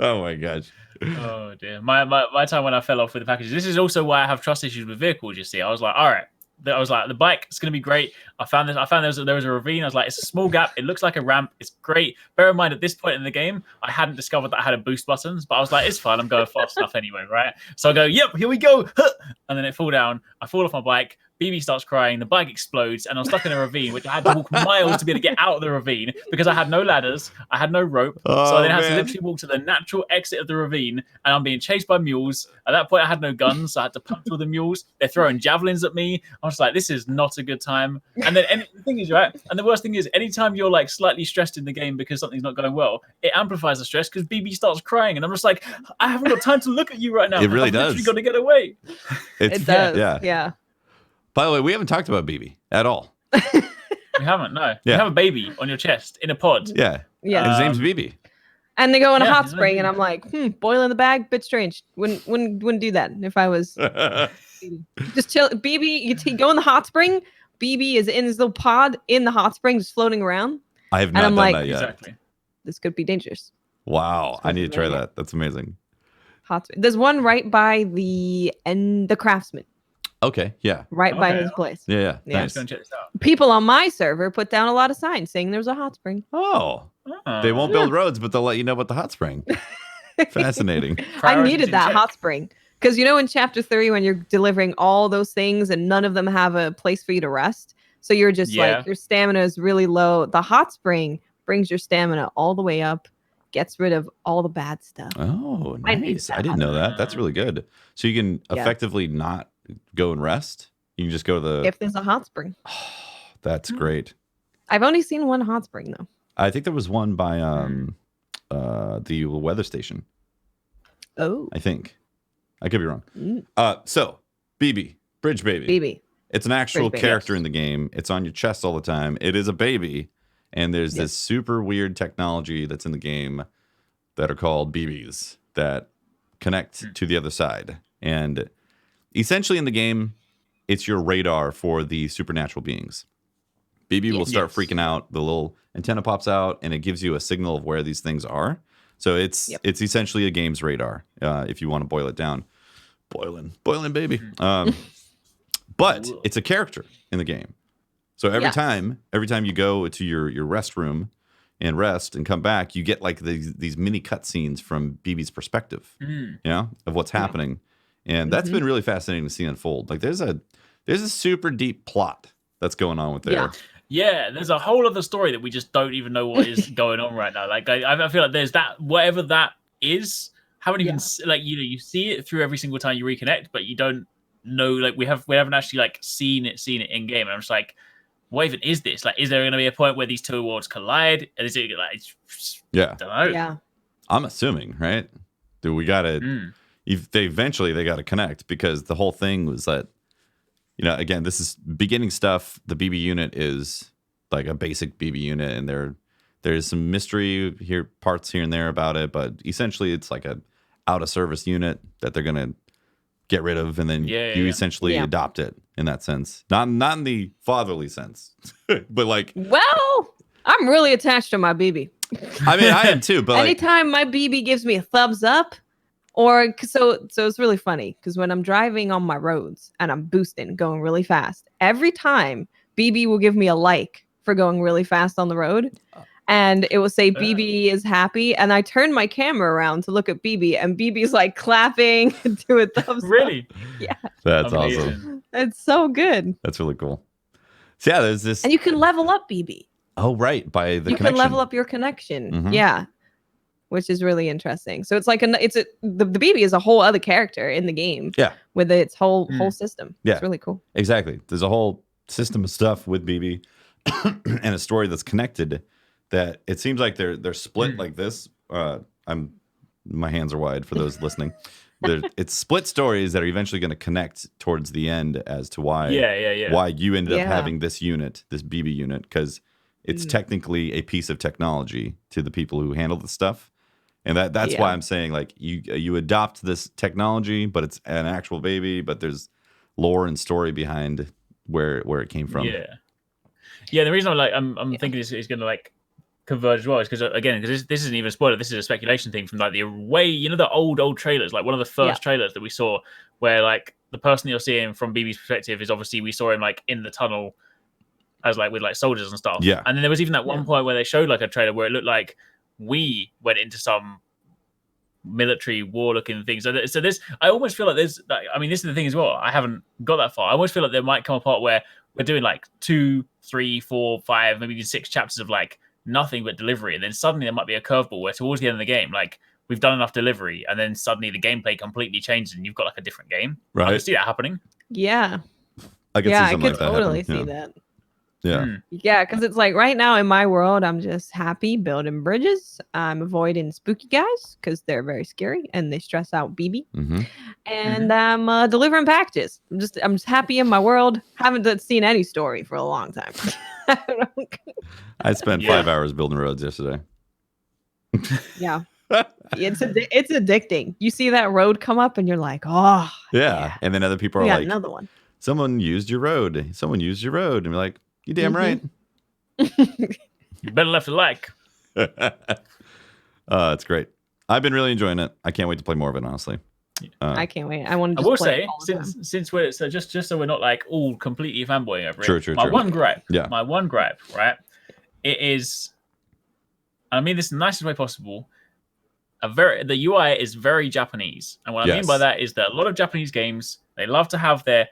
Oh my gosh. Oh dear. My time when I fell off with the packages. This is also why I have trust issues with vehicles, you see. I was like, all right. I was like, the bike is going to be great. I found there was a ravine. I was like, it's a small gap. It looks like a ramp. It's great. Bear in mind, at this point in the game, I hadn't discovered that I had a boost buttons, but I was like, it's fine. I'm going fast enough anyway, right? So I go, yep, here we go. And then it fall down. I fall off my bike. BB starts crying. The bike explodes, and I'm stuck in a ravine, which I had to walk miles to be able to get out of the ravine because I had no ladders. I had no rope. So I then had to literally walk to the natural exit of the ravine, and I'm being chased by mules. At that point, I had no guns, so I had to punch all the mules. They're throwing javelins at me. I was like, this is not a good time. And then the thing is, right? And the worst thing is, anytime you're like slightly stressed in the game because something's not going well, it amplifies the stress because BB starts crying, and I'm just like, I haven't got time to look at you right now. It really I've does. literally got to get away. It does. Yeah. By the way, we haven't talked about BB at all. We haven't, no. You have a baby on your chest in a pod. Yeah. Yeah. His name's BB. And they go in a hot spring, and I'm like, boil in the bag, bit strange. Wouldn't do that if I was just chill. BB, you go in the hot spring. BB is in his little pod in the hot spring, just floating around. I have not done that yet. Exactly. This could be dangerous. Wow, I need to try that. That's amazing. Hot spring. There's one right by the Craftsman. Okay, yeah. Right by his place. Yeah. Nice. Go and check this out. People on my server put down a lot of signs saying there's a hot spring. Oh. They won't build roads, but they'll let you know about the hot spring. Fascinating. I needed that hot spring. Because in chapter 3, when you're delivering all those things and none of them have a place for you to rest. So you're just like, your stamina is really low. The hot spring brings your stamina all the way up, gets rid of all the bad stuff. Oh, nice. I didn't know that. That's really good. So you can effectively not go and rest. You can just go to the... If there's a hot spring. Oh, that's great. I've only seen one hot spring, though. I think there was one by the weather station. Oh. I think. I could be wrong. So, BB, Bridge Baby. BB. It's an actual character in the game. It's on your chest all the time. It is a baby. And there's this super weird technology that's in the game that are called BBs that connect to the other side. And essentially in the game, it's your radar for the supernatural beings. BB will start freaking out. The little antenna pops out, and it gives you a signal of where these things are. So it's essentially a game's radar, if you want to boil it down. Boiling, baby. But it's a character in the game. So every time you go to your rest room and rest and come back, you get like these mini cutscenes from BB's perspective, of what's happening. And that's been really fascinating to see unfold. Like there's a super deep plot that's going on with there. Yeah, there's a whole other story that we just don't even know what is going on right now. Like I feel like there's that, whatever that is, haven't even you see it through every single time you reconnect, but you don't know. Like we haven't actually like seen it in game. And I'm just like, what even is this? Like, is there going to be a point where these two worlds collide? Is it like? I don't know. Yeah, I'm assuming, right? Dude, we gotta. Eventually they got to connect, because the whole thing was that, again, this is beginning stuff. The BB unit is like a basic BB unit, and there's some mystery parts here and there about it, but essentially it's like a out of service unit that they're gonna get rid of, and then you essentially adopt it in that sense. Not in the fatherly sense, but like. Well, I'm really attached to my BB. I mean, I am too, but anytime my BB gives me a thumbs up. Or so it's really funny because when I'm driving on my roads and I'm boosting, going really fast, every time BB will give me a like for going really fast on the road, and it will say BB is happy, and I turn my camera around to look at BB, and BB's like clapping and doing thumbs up. Really? Yeah. That's awesome. It's so good. That's really cool. So yeah, there's this, and you can level up BB. Oh right, by the you connection. can level up your connection. Yeah. Which is really interesting. So it's like the BB is a whole other character in the game. Yeah. With its whole system. Yeah. It's really cool. Exactly. There's a whole system of stuff with BB and a story that's connected, that it seems like they're split like this my hands are wide for those listening. It's split stories that are eventually going to connect towards the end as to why you ended up having this unit, this BB unit, because it's technically a piece of technology to the people who handle the stuff. And that's why I'm saying, like, you adopt this technology, but it's an actual baby, but there's lore and story behind where it came from. The reason I'm thinking is going to like converge as well is because this isn't even a spoiler. This is a speculation thing from like the way, you know, the old trailers, like one of the first trailers that we saw, where like the person you're seeing from BB's perspective is obviously we saw him like in the tunnel as like with like soldiers and stuff. Yeah. And then there was even that one point where they showed like a trailer where it looked like we went into some military war looking things. So this, I almost feel like there's, like, I mean, this is the thing as well. I haven't got that far. I almost feel like there might come a part where we're doing like 2, 3, 4, 5, maybe even 6 chapters of like nothing but delivery, and then suddenly there might be a curveball where towards the end of the game, like we've done enough delivery, and then suddenly the gameplay completely changes, and you've got like a different game. Right. I can see that happening. Yeah. I could see something like that totally happening. see that. Yeah. Yeah, because it's like right now in my world, I'm just happy building bridges. I'm avoiding spooky guys because they're very scary and they stress out BB. And I'm delivering packages. I'm just happy in my world. Haven't seen any story for a long time. I spent 5 hours building roads yesterday. Yeah. It's addicting. You see that road come up and you're like, oh. Yeah. And then other people are like, another one. Someone used your road. Someone used your road. And you're like, you damn right. You better left a like. It's great. I've been really enjoying it. I can't wait to play more of it, honestly. I can't wait. I want to. I will say, since we're just so we're not like all completely fanboying over it. True. My one gripe, right? It is, I mean this in the nicest way possible. The UI is very Japanese, and what I mean by that is that a lot of Japanese games, they love to have their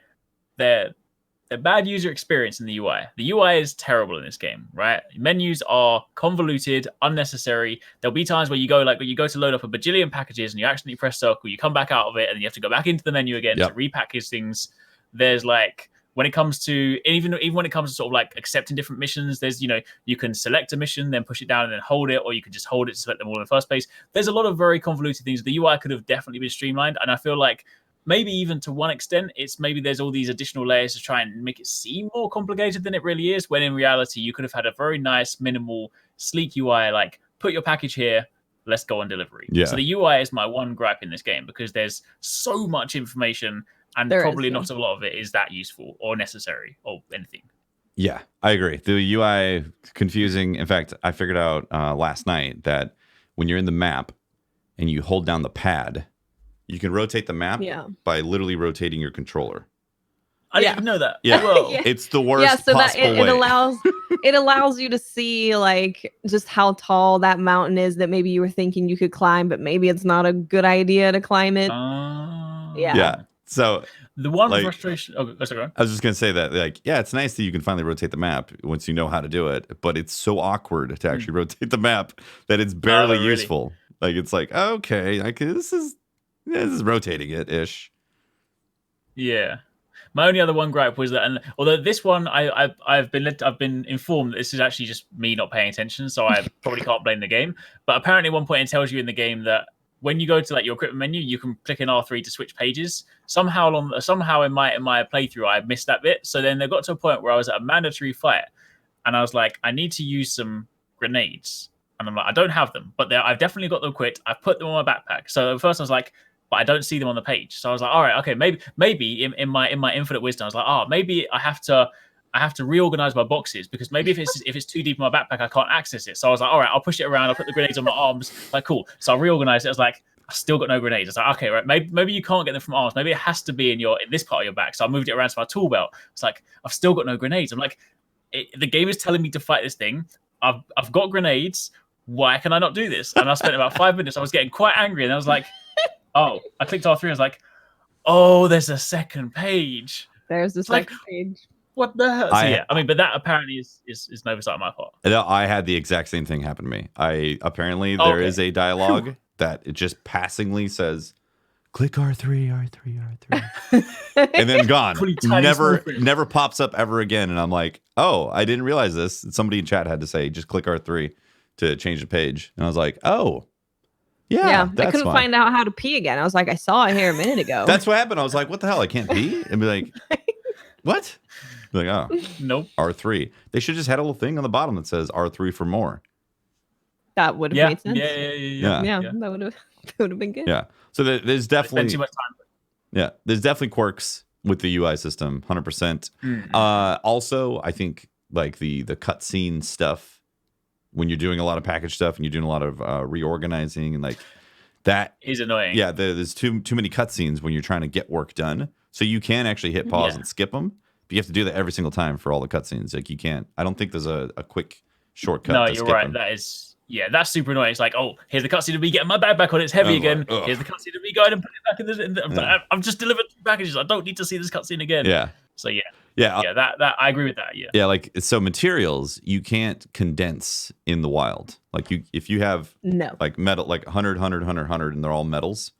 bad user experience in the UI. The UI is terrible in this game, right? Menus are convoluted, unnecessary. There'll be times where you go to load up a bajillion packages and you accidentally press circle, you come back out of it, and you have to go back into the menu again to repackage things. There's like, when it comes to, even when it comes to sort of like accepting different missions, there's, you know, you can select a mission, then push it down and then hold it, or you can just hold it to select them all in the first place. There's a lot of very convoluted things. The UI could have definitely been streamlined, and I feel like maybe even to one extent, it's maybe there's all these additional layers to try and make it seem more complicated than it really is, when in reality, you could have had a very nice, minimal, sleek UI, like, put your package here, let's go on delivery. Yeah. So the UI is my one gripe in this game, because there's so much information, and probably not a lot of it is that useful or necessary or anything. Yeah, I agree. The UI, confusing. In fact, I figured out last night that when you're in the map and you hold down the pad, you can rotate the map by literally rotating your controller. I didn't even know that. Yeah, it's the worst possible way. It allows you to see like just how tall that mountain is that maybe you were thinking you could climb, but maybe it's not a good idea to climb it. Yeah. So the one frustration. Oh, sorry. I was just gonna say that, like, yeah, it's nice that you can finally rotate the map once you know how to do it, but it's so awkward to actually rotate the map that it's barely useful. Like, it's like, okay, like this is rotating it ish. Yeah. My only other one gripe was that, and although this one I've been informed that this is actually just me not paying attention, so I probably can't blame the game. But apparently, at one point, it tells you in the game that when you go to like your equipment menu, you can click in R3 to switch pages. Somehow in my playthrough, I missed that bit. So then they got to a point where I was at a mandatory fight, and I was like, I need to use some grenades, and I'm like, I don't have them, but I've definitely got them equipped. I've put them on my backpack. So at first I was like, but I don't see them on the page. So I was like, all right, okay, maybe in my infinite wisdom, I was like, maybe I have to reorganize my boxes, because maybe if it's too deep in my backpack, I can't access it. So I was like, all right, I'll push it around. I'll put the grenades on my arms. Like, cool. So I reorganized it. I was like, I've still got no grenades. I was like, okay, right, maybe you can't get them from arms. Maybe it has to be in this part of your back. So I moved it around to my tool belt. It's like, I've still got no grenades. I'm like, the game is telling me to fight this thing. I've got grenades. Why can I not do this? And I spent about 5 minutes. I was getting quite angry, and I was like, I clicked R3. I was like, there's a second page. There's the second page. What the hell? But that apparently is an oversight on my part. I had the exact same thing happen to me. There is a dialogue that it just passingly says, click R3, and then gone. Never pops up ever again. And I'm like, I didn't realize this. Somebody in chat had to say, just click R3 to change the page. And I was like, I that's couldn't fine. find out how to pee again. I was like, I saw it here a minute ago. That's what happened. I was like, what the hell? I can't pee? And be like, what? Be like, oh, Nope. R3. They should just had a little thing on the bottom that says R3 for more. That would have made sense. Yeah. That would have been good. Yeah. So there's definitely Spend too much time. Yeah, there's definitely quirks with the UI system, 100%. Also, I think like the cutscene stuff, when you're doing a lot of package stuff and you're doing a lot of reorganizing and like that is annoying. Yeah, there's too many cutscenes when you're trying to get work done. So you can actually hit pause and skip them, but you have to do that every single time for all the cutscenes. Like you can't. I don't think there's a quick shortcut. No, to you're skip right. them. That is. Yeah, that's super annoying. It's like, oh, here's the cutscene of me getting my bag back on. It's heavy again. Like, here's the cutscene of me going and putting it back in the. I've just delivered 2 packages. I don't need to see this cutscene again. Yeah. So yeah. That I agree with that. Yeah. Yeah, like so materials you can't condense in the wild. Like if you have like metal, like 100, and they're all metals,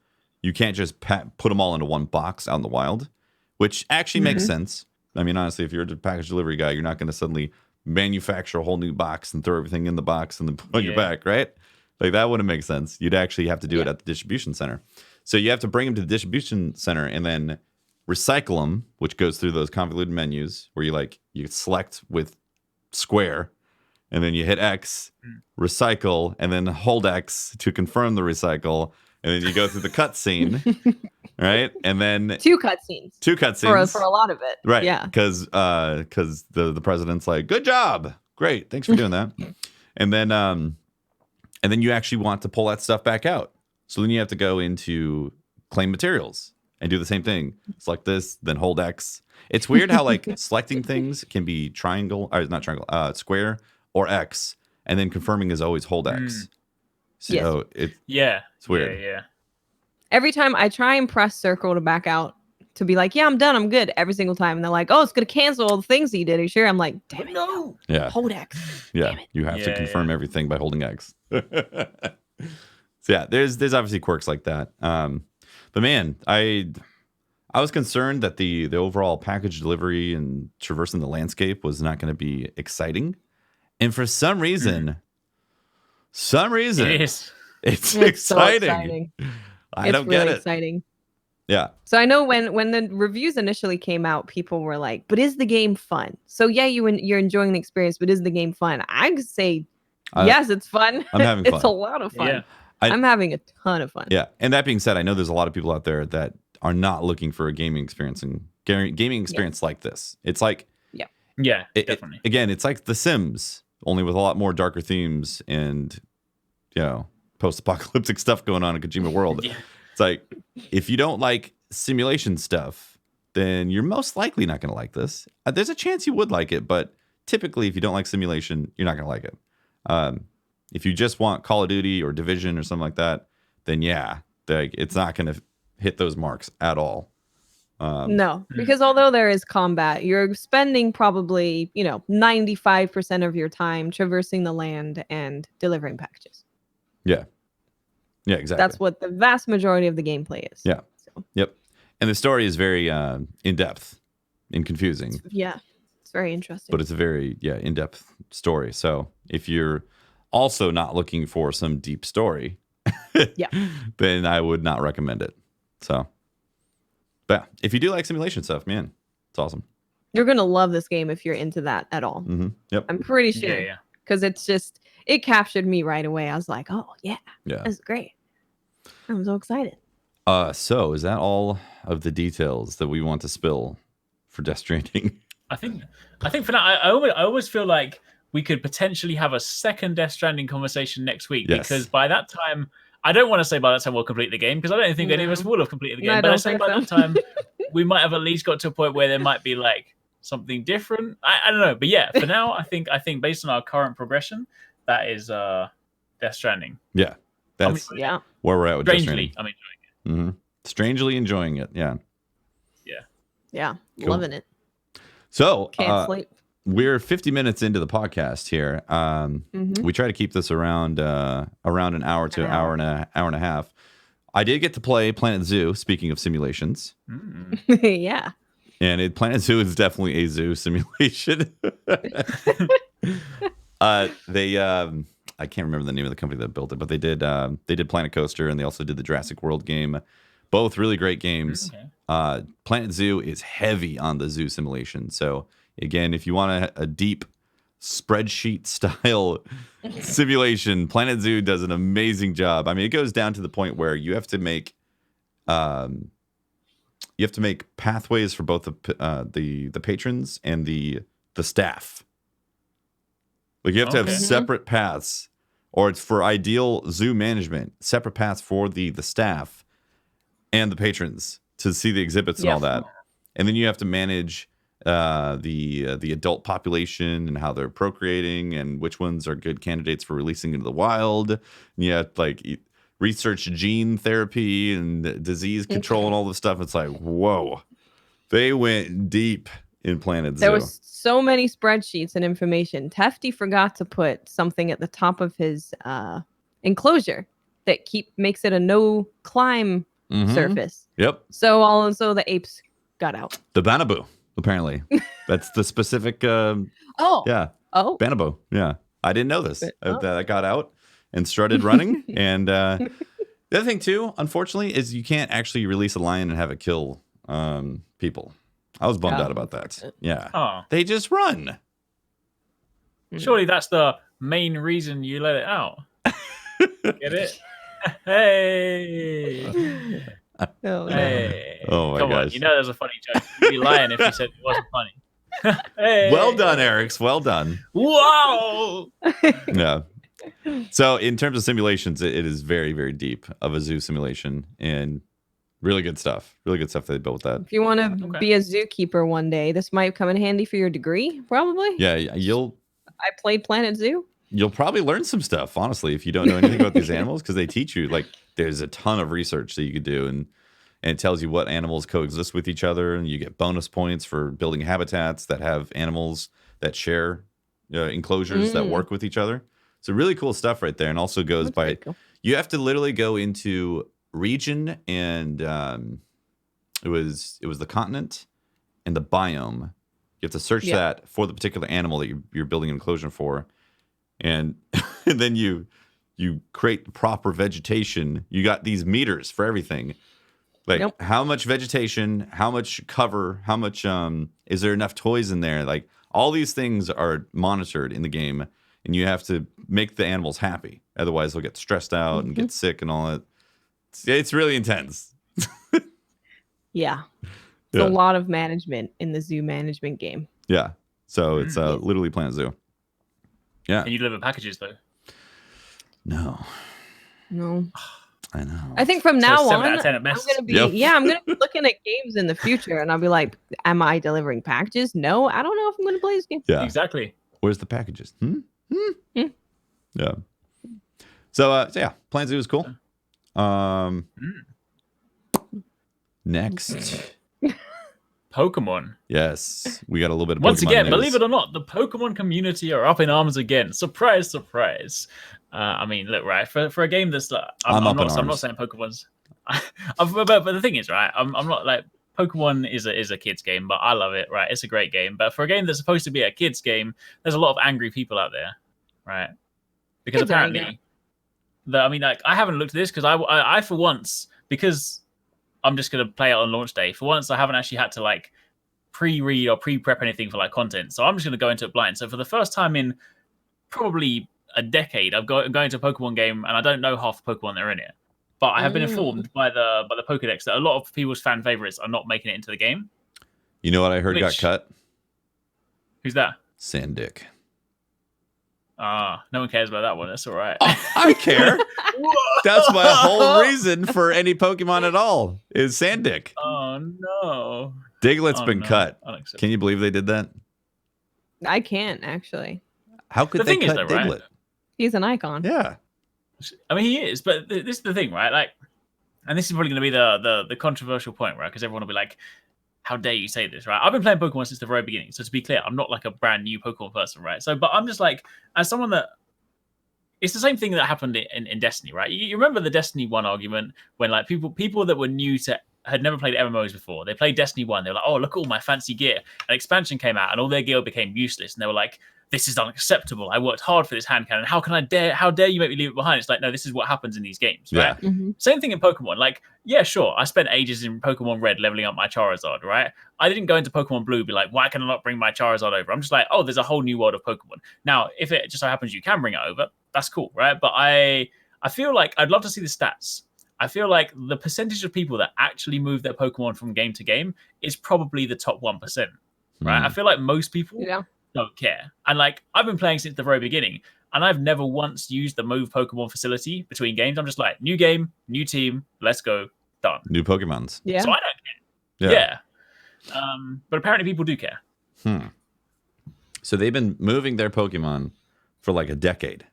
you can't just put them all into one box out in the wild, which actually makes sense. I mean, honestly, if you're a package delivery guy, you're not going to suddenly manufacture a whole new box and throw everything in the box and then put on your back, right? Like that wouldn't make sense. You'd actually have to do it at the distribution center. So you have to bring them to the distribution center and then recycle them, which goes through those convoluted menus where you select with square and then you hit X, recycle, and then hold X to confirm the recycle, and then you go through the cutscene, right? And then 2 cutscenes. 2 cutscenes for a lot of it, right? Yeah, because the president's like, "Good job, great, thanks for doing that," and then you actually want to pull that stuff back out. So then you have to go into claim materials and do the same thing. Select this, then hold X. It's weird how like selecting things can be square or X, and then confirming is always hold X. So it's weird. Yeah. Every time I try and press circle to back out to be like, yeah, I'm done, I'm good, every single time, and they're like, oh, it's gonna cancel all the things that you did. Are you sure? I'm like, damn it, no. Yeah. Hold X. Yeah. You have to confirm everything by holding X. So yeah, there's obviously quirks like that. But man, I was concerned that the overall package delivery and traversing the landscape was not going to be exciting, and for some reason, It is. it's So exciting. I don't get it. Exciting. Yeah. So I know when the reviews initially came out, people were like, "But is the game fun?" So yeah, you're enjoying the experience, but is the game fun? I say yes, it's fun. I'm having fun. It's a lot of fun. Yeah. I'm having a ton of fun. Yeah. And that being said, I know there's a lot of people out there that are not looking for a gaming experience like this. It's like definitely. Again, it's like The Sims, only with a lot more darker themes and post-apocalyptic stuff going on in Kojima World. Yeah. It's like if you don't like simulation stuff, then you're most likely not going to like this. There's a chance you would like it, but typically, if you don't like simulation, you're not going to like it. If you just want Call of Duty or Division or something like that, then it's not going to hit those marks at all. No, because although there is combat, you're spending probably 95% of your time traversing the land and delivering packages. Yeah. Yeah, exactly. That's what the vast majority of the gameplay is. Yeah. So. Yep. And the story is very in-depth and confusing. Yeah. It's very interesting. But it's a very, in-depth story. So if you're also not looking for some deep story, then I would not recommend it. So, but if you do like simulation stuff, man, it's awesome. You're going to love this game if you're into that at all. Mm-hmm. Yep. I'm pretty sure. Yeah. Because it captured me right away. I was like, oh, yeah. That's great. I'm so excited. So is that all of the details that we want to spill for Death Stranding? I think for now, I always feel like we could potentially have a second Death Stranding conversation next week, because by that time, I don't want to say by that time we'll complete the game, because I don't think any of us will have completed the game. But I say by that time, we might have at least got to a point where there might be like something different. I don't know. But yeah, for now, I think based on our current progression, that is Death Stranding. Yeah. That's where we're at with Death Stranding. I'm enjoying it. Mm-hmm. Strangely enjoying it. Yeah. Yeah. Cool. Loving it. So can't sleep. We're 50 minutes into the podcast here. We try to keep this around an hour to an hour and a half. I did get to play Planet Zoo. Speaking of simulations, yeah. And Planet Zoo is definitely a zoo simulation. I I can't remember the name of the company that built it, but they did Planet Coaster, and they also did the Jurassic World game. Both really great games. Okay. Planet Zoo is heavy on the zoo simulation. So again, if you want a deep spreadsheet style simulation, Planet Zoo does an amazing job. I mean, it goes down to the point where you have to make pathways for both the patrons and the staff. Like you have to have separate paths, or it's for ideal zoo management, separate paths for the staff and the patrons to see the exhibits and all that. And then you have to manage the adult population and how they're procreating and which ones are good candidates for releasing into the wild. And you have to like research gene therapy and disease control and all this stuff. It's like, whoa, they went deep in Planet Zoo. There was so many spreadsheets and information. Tefty forgot to put something at the top of his enclosure that makes it a no climb surface. Yep. So the apes got out. The Banaboo, apparently. That's the specific. Yeah. Banaboo. Yeah. I didn't know this. That got out and started running. And the other thing, too, unfortunately, is you can't actually release a lion and have it kill people. I was bummed out about that. Yeah. Oh. They just run. Surely that's the main reason you let it out. Get it? Hey. Hey. Oh my Come gosh. on. You know there's a funny joke. You'd be lying if you said it wasn't funny. Hey. Well done, Erics. Well done. Whoa. Yeah. So in terms of simulations, it is very, very deep of a zoo simulation and really good stuff. Really good stuff they built with that. If you want to be a zookeeper one day, this might come in handy for your degree, probably. Yeah, I played Planet Zoo. You'll probably learn some stuff, honestly, if you don't know anything about these animals, because they teach you, like, there's a ton of research that you could do, and it tells you what animals coexist with each other, and you get bonus points for building habitats that have animals that share enclosures that work with each other. So really cool stuff right there, and also goes by, you have to literally go into region and it was the continent and the biome. You have to search that for the particular animal that you're building an enclosure for, and and then you create the proper vegetation. You got these meters for everything, like how much vegetation, how much cover, how much is there enough toys in there? Like all these things are monitored in the game, and you have to make the animals happy. Otherwise, they'll get stressed out and get sick and all that. It's really intense. Yeah. It's a lot of management in the zoo management game. Yeah. So it's literally Planet Zoo. Yeah. And you deliver packages, though? No. I know. I think from now on, I'm going to be looking at games in the future, and I'll be like, am I delivering packages? No, I don't know if I'm going to play this game. Yeah. Exactly. Where's the packages? Yeah. So yeah, Planet Zoo is cool. Next. Pokemon. Yes, we got a little bit of Once Pokemon again, news. believe it or not, the Pokemon community are up in arms again. Surprise, surprise. I mean, look, right, for a game that's like, I'm not saying Pokemon's but the thing is, right, I'm not like, Pokemon is a kid's game, but I love it, right? It's a great game. But for a game that's supposed to be a kid's game, there's a lot of angry people out there, right? Because apparently I haven't looked at this because I for once, because I'm just going to play it on launch day. For once, I haven't actually had to like pre-read or pre-prep anything for like content. So I'm just going to go into it blind. So for the first time in probably a decade, I'm going to a Pokemon game and I don't know half the Pokemon that are in it. But I have been informed by the Pokedex that a lot of people's fan favorites are not making it into the game. You know what I heard got cut? Who's that? Sandick. No one cares about that one. That's all right. I care. That's my whole reason for any Pokemon at all is Sandick. Oh no. Diglett's been cut. Can you believe they did that? I can't actually. How could they cut Diglett? Right? He's an icon. Yeah. I mean, he is, but this is the thing, right? Like, and this is probably going to be the controversial point, right? Because everyone will be like, how dare you say this, right? I've been playing Pokemon since the very beginning. So to be clear, I'm not like a brand new Pokemon person, right? So, but I'm just like, as someone that, it's the same thing that happened in Destiny, right? You remember the Destiny 1 argument when like people that were new to, had never played MMOs before. They played Destiny 1. They were like, oh, look at all my fancy gear. An expansion came out and all their gear became useless. And they were like, this is unacceptable. I worked hard for this hand cannon. How dare you make me leave it behind? It's like, no, this is what happens in these games, right? Yeah. Same thing in Pokemon. Like, yeah, sure, I spent ages in Pokemon Red leveling up my Charizard, right? I didn't go into Pokemon Blue be like, why can I not bring my Charizard over? I'm just like, oh, there's a whole new world of Pokemon. Now, if it just so happens you can bring it over, that's cool, right? But I feel like I'd love to see the stats. I feel like the percentage of people that actually move their Pokemon from game to game is probably the top 1%, right? I feel like most people don't care. And like, I've been playing since the very beginning, and I've never once used the move Pokemon facility between games. I'm just like, new game, new team, let's go, done. New Pokemons. Yeah. So I don't care. Yeah. But apparently people do care. So they've been moving their Pokemon for like a decade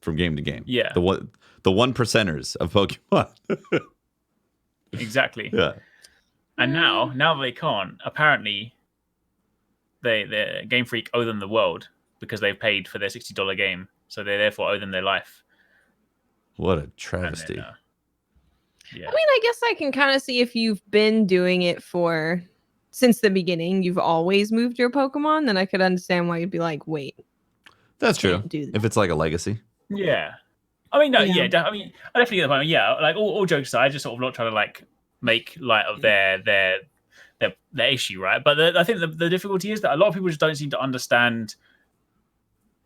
from game to game. Yeah. The one percenters of Pokemon. Exactly. Yeah. And now they can't. Apparently, the Game Freak owe them the world because they've paid for their $60 game, so they therefore owe them their life. What a travesty. Then, I mean, I guess I can kind of see if you've been doing it since the beginning, you've always moved your Pokemon, then I could understand why you'd be like, wait. That's true. Do that. If it's like a legacy. Yeah. I mean, no, Yeah. I mean, I definitely get the point. Yeah, like all jokes aside, just sort of not trying to like make light of their issue, right? But I think the difficulty is that a lot of people just don't seem to understand.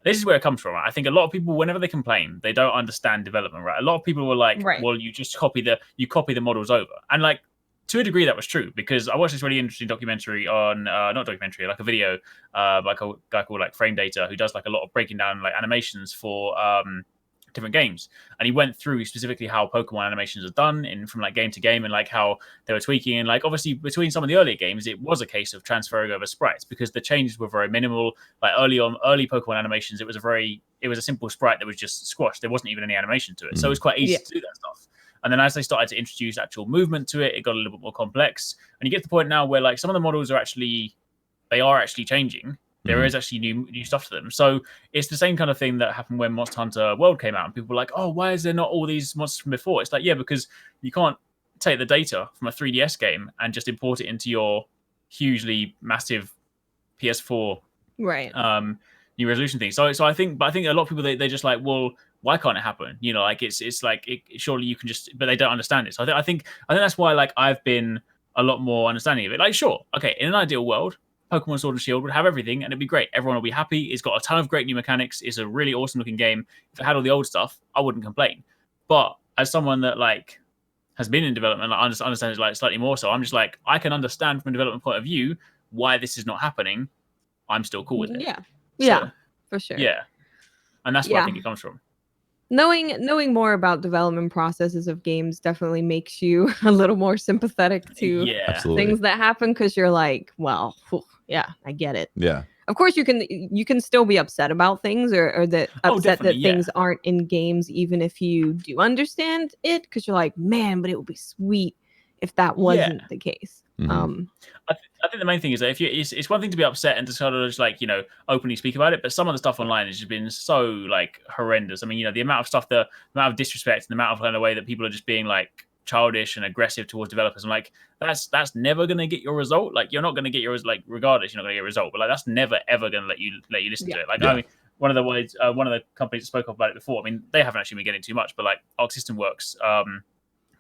This is where it comes from, right? I think a lot of people, whenever they complain, they don't understand development, right? A lot of people were like, well, you just copy the models over. And like, to a degree, that was true, because I watched this really interesting documentary on, not documentary, like a video by a guy called like Frame Data, who does like a lot of breaking down like animations for different games. And he went through specifically how Pokemon animations are done from like game to game, and like how they were tweaking. And like, obviously between some of the earlier games, it was a case of transferring over sprites because the changes were very minimal. Like early Pokemon animations, it was a simple sprite that was just squashed. There wasn't even any animation to it. So it was quite easy to do that stuff. And then as they started to introduce actual movement to it, it got a little bit more complex. And you get to the point now where like some of the models are actually changing. There is actually new stuff to them. So it's the same kind of thing that happened when Monster Hunter World came out. And people were like, oh, why is there not all these monsters from before? It's like, yeah, because you can't take the data from a 3DS game and just import it into your hugely massive PS4 new resolution thing. So I think a lot of people, they just like, well, why can't it happen? You know, like it's like surely you can just, but they don't understand it. So I think that's why like I've been a lot more understanding of it. Like, sure, okay, in an ideal world, Pokemon Sword and Shield would have everything and it'd be great. Everyone will be happy. It's got a ton of great new mechanics. It's a really awesome looking game. If it had all the old stuff, I wouldn't complain. But as someone that like has been in development, I understand it like slightly more so. I'm just like, I can understand from a development point of view why this is not happening. I'm still cool with it. Yeah, for sure. Yeah, and that's where I think it comes from. Knowing more about development processes of games definitely makes you a little more sympathetic to things that happen, because you're like, well, yeah, I get it. Yeah. Of course, you can still be upset about things or that upset that things aren't in games, even if you do understand it, because you're like, man, but it would be sweet if that wasn't the case. I think the main thing is that it's one thing to be upset and to sort of just like, you know, openly speak about it, but some of the stuff online has just been so like horrendous. I mean, you know, the amount of stuff, the amount of disrespect and the amount of kind of way that people are just being like childish and aggressive towards developers. I'm like, that's never gonna get your result. Like, you're not gonna get yours, like, regardless, you're not gonna get a result. But like, that's never ever gonna let you listen to it. Like, I mean, one of the companies that spoke about it before, I mean, they haven't actually been getting too much, but like Arc System Works,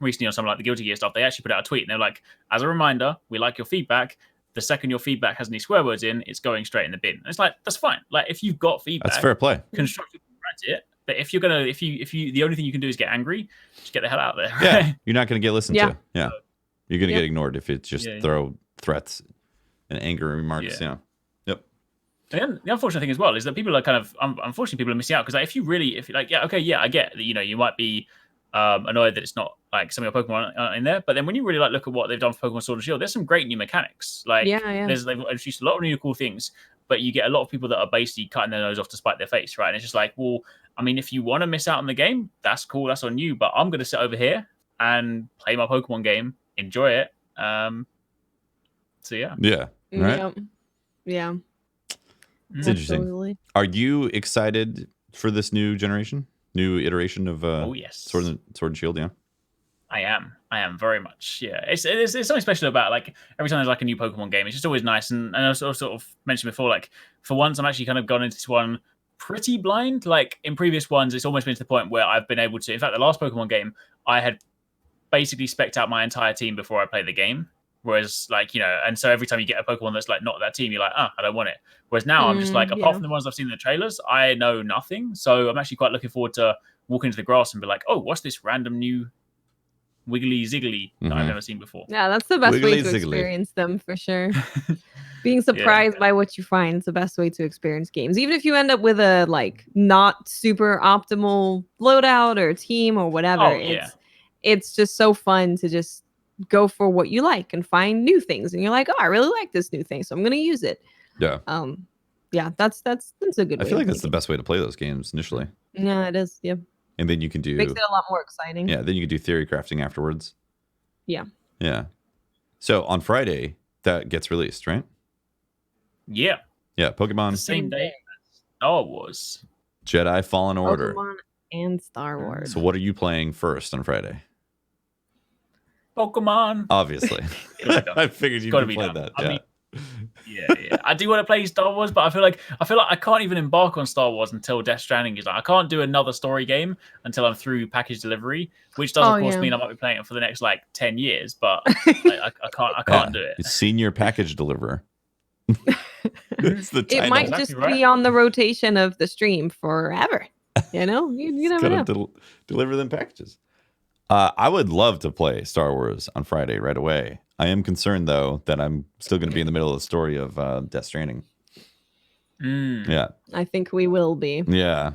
recently on some like the Guilty Gear stuff, they actually put out a tweet and they're like, as a reminder, we like your feedback. The second your feedback has any swear words in, it's going straight in the bin. And it's like, that's fine. Like, if you've got feedback, that's fair play. Constructively correct it. But if you're gonna, if you, the only thing you can do is get angry, just get the hell out of there. Right? Yeah, you're not gonna get listened to. Yeah, you're gonna get ignored if it's just throw threats and angry remarks. Yeah. Yep. And the unfortunate thing as well is that people are kind of, unfortunately, people are missing out, because like, if you like, I get that, you know, you might be annoyed that it's not like some of your Pokemon in there, but then when you really like look at what they've done for Pokemon Sword and Shield, there's some great new mechanics. Like, they've introduced a lot of new cool things, but you get a lot of people that are basically cutting their nose off to spite their face, right? And it's just like, well, I mean, if you want to miss out on the game, that's cool, that's on you, but I'm going to sit over here and play my Pokemon game, enjoy it. So yeah. Yeah. Right. Yeah. It's interesting. Are you excited for this new generation? New iteration of Sword and Shield, yeah. I am very much. Yeah, it's something special about like every time there's like a new Pokemon game. It's just always nice. And I also sort of mentioned before, like for once, I'm actually kind of gone into this one pretty blind. Like in previous ones, it's almost been to the point where I've been able to. In fact, the last Pokemon game, I had basically spec'd out my entire team before I played the game. Whereas, like, you know, and so every time you get a Pokemon that's like not that team, you're like, I don't want it. Whereas now I'm just like, apart from the ones I've seen in the trailers, I know nothing. So I'm actually quite looking forward to walking into the grass and be like, oh, what's this random new wiggly ziggly that I've never seen before? Yeah, that's the best Wiggly way to ziggly. experience them for sure. Being surprised by what you find is the best way to experience games. Even if you end up with a like not super optimal loadout or team or whatever, it's just so fun to just go for what you like and find new things. And you're like, oh, I really like this new thing, so I'm gonna use it. Yeah. Yeah, that's a good way. I feel like that's the best way to play those games initially. Yeah, it is. Yeah. And then you can do makes it a lot more exciting. Yeah, then you can do theory crafting afterwards. Yeah. Yeah. So on Friday that gets released, right? Yeah. Yeah, Pokemon. The same day as Star Wars. Jedi Fallen Order. Pokemon and Star Wars. So what are you playing first on Friday? Pokemon. Obviously. I figured you would play that. I mean, yeah. I do want to play Star Wars, but I feel like I can't even embark on Star Wars until Death Stranding is out. I can't do another story game until I'm through package delivery, which does of course mean I might be playing it for the next like 10 years, but I can't do it. It's senior package deliverer. It's the title. It might just be on the rotation of the stream forever. You know, you never know. Deliver them packages. I would love to play Star Wars on Friday right away. I am concerned, though, that I'm still going to be in the middle of the story of Death Stranding. Yeah. I think we will be. Yeah.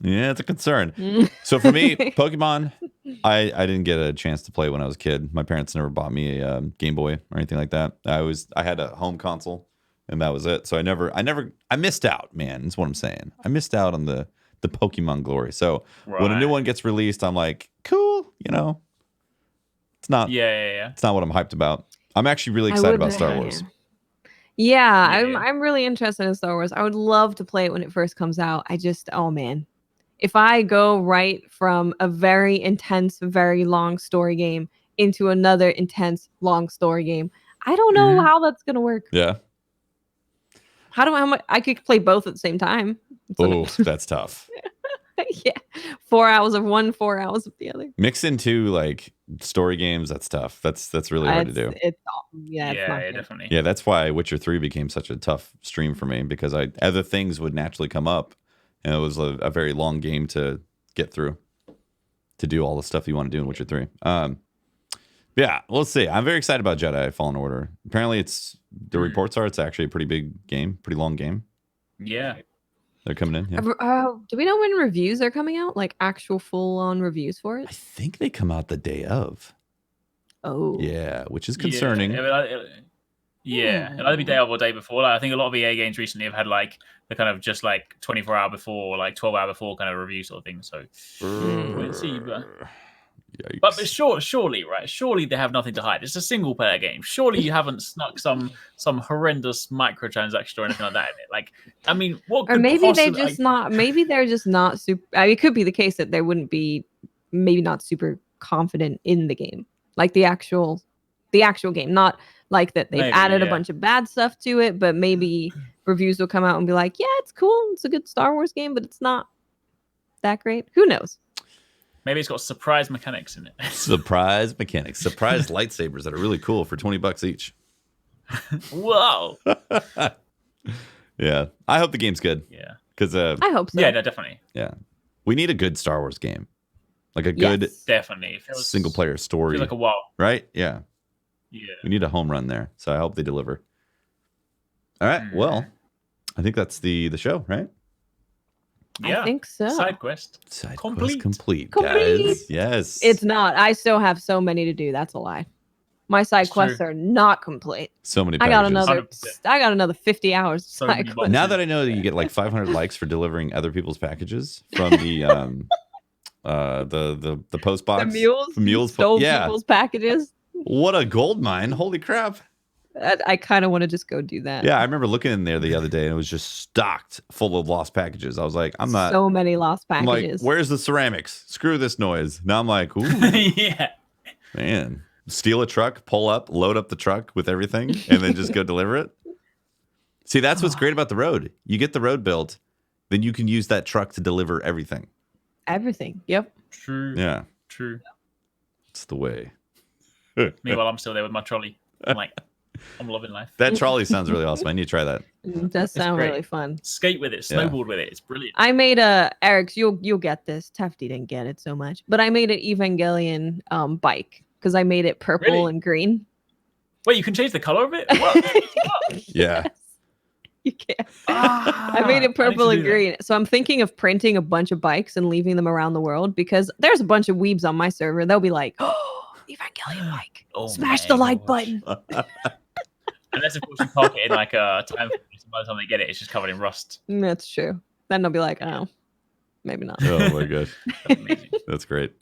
Yeah, it's a concern. So for me, Pokemon, I didn't get a chance to play when I was a kid. My parents never bought me a Game Boy or anything like that. I had a home console, and that was it. So I missed out, man. That's what I'm saying. I missed out on the Pokemon glory. So when a new one gets released, I'm like, cool, you know. It's not It's not what I'm hyped about. I'm actually really excited about Star Wars. Yeah, I'm really interested in Star Wars. I would love to play it when it first comes out. Oh man. If I go right from a very intense, very long story game into another intense, long story game, I don't know how that's gonna work. Yeah. How much I could play both at the same time. Oh, that's tough. Yeah, 4 hours of one, 4 hours of the other. Mix into like story games. That's tough. That's really hard to do. It's definitely. Yeah, that's why Witcher 3 became such a tough stream for me, because other things would naturally come up, and it was a very long game to get through to do all the stuff you want to do in Witcher 3. Yeah, we'll see. I'm very excited about Jedi Fallen Order. Apparently, the reports are it's actually a pretty big game, pretty long game. Yeah. They're coming in. Yeah. Do we know when reviews are coming out? Like actual full-on reviews for it? I think they come out the day of. Oh. Yeah, which is concerning. It'll either be day of or day before. Like, I think a lot of EA games recently have had like the kind of just like 24-hour before, or like 12-hour before kind of review sort of thing. So we'll see. But surely, right? Surely they have nothing to hide. It's a single-player game. Surely you haven't snuck some horrendous microtransaction or anything like that in it. Like, I mean, what? Or maybe they're just not. Maybe they're just not super. I mean, it could be the case that they wouldn't be, maybe not super confident in the game, like the actual game. Not like that they've added a bunch of bad stuff to it, but maybe reviews will come out and be like, yeah, it's cool. It's a good Star Wars game, but it's not that great. Who knows? Maybe it's got surprise mechanics in it. Surprise mechanics. Surprise lightsabers that are really cool for $20 each. Whoa. Yeah. I hope the game's good. Yeah. Because I hope so. Yeah, no, definitely. Yeah. We need a good Star Wars game. Like a good definitely single player story. Like a wow. Right? Yeah. Yeah. We need a home run there. So I hope they deliver. All right. Well, I think that's the show, right? Yeah, I think so. SideQuest complete, guys. Yes. It's not. I still have so many to do. That's a lie. My side quests are not complete. So many packages. I got another 50 hours. So now that I know that you get like 500 likes for delivering other people's packages from the post box. The mules stole people's packages. What a gold mine. Holy crap. I kind of want to just go do that. Yeah, I remember looking in there the other day and it was just stocked full of lost packages. I was like, I'm not. So many lost packages. I'm like, where's the ceramics? Screw this noise. Now I'm like, ooh. Yeah. Man, steal a truck, pull up, load up the truck with everything, and then just go deliver it. See, that's what's great about the road. You get the road built, then you can use that truck to deliver everything. Everything. Yep. True. Yeah. True. It's the way. Meanwhile, I'm still there with my trolley. I'm loving life. That trolley sounds really awesome. I need to try that. It does sound great. really fun. Skate with it, snowboard with it. It's brilliant. I made Eric's. You'll get this. Tefty didn't get it so much, but I made an Evangelion bike because I made it purple Really? and green. Wait, you can change the color of it? What? Yeah. Yes, you can. I made it purple and green. So I'm thinking of printing a bunch of bikes and leaving them around the world because there's a bunch of weebs on my server. They'll be like, "Oh, Evangelion bike! Smash the like button!" Unless, of course, you park it in like a time. By the time they get it, it's just covered in rust. That's true. Then they'll be like, "Oh, maybe not." Oh my gosh. That's great.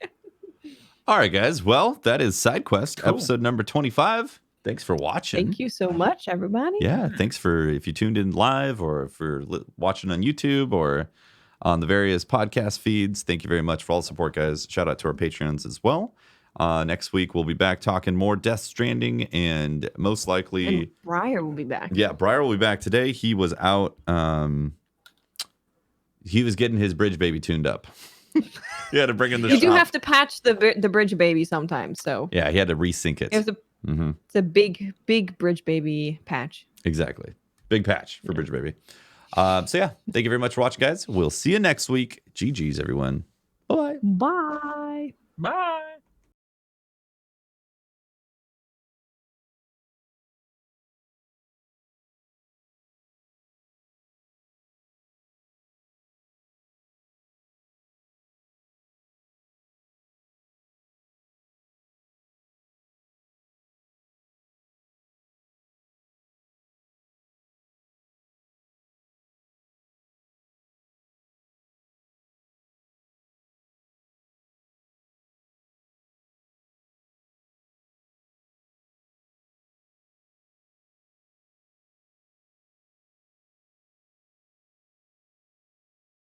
All right, guys. Well, that is SideQuest, episode number 25. Thanks for watching. Thank you so much, everybody. Yeah, thanks for if you tuned in live or if you're watching on YouTube or on the various podcast feeds. Thank you very much for all the support, guys. Shout out to our Patreons as well. Next week, we'll be back talking more Death Stranding and most likely... And Briar will be back. Yeah, Briar will be back today. He was out... he was getting his bridge baby tuned up. He had to bring in the You do shop. have to patch the bridge baby sometimes, so... Yeah, he had to resync it. It's a big bridge baby patch. Exactly. Big patch for Bridge Baby. So yeah, thank you very much for watching, guys. We'll see you next week. GG's, everyone. Bye. Bye. Bye.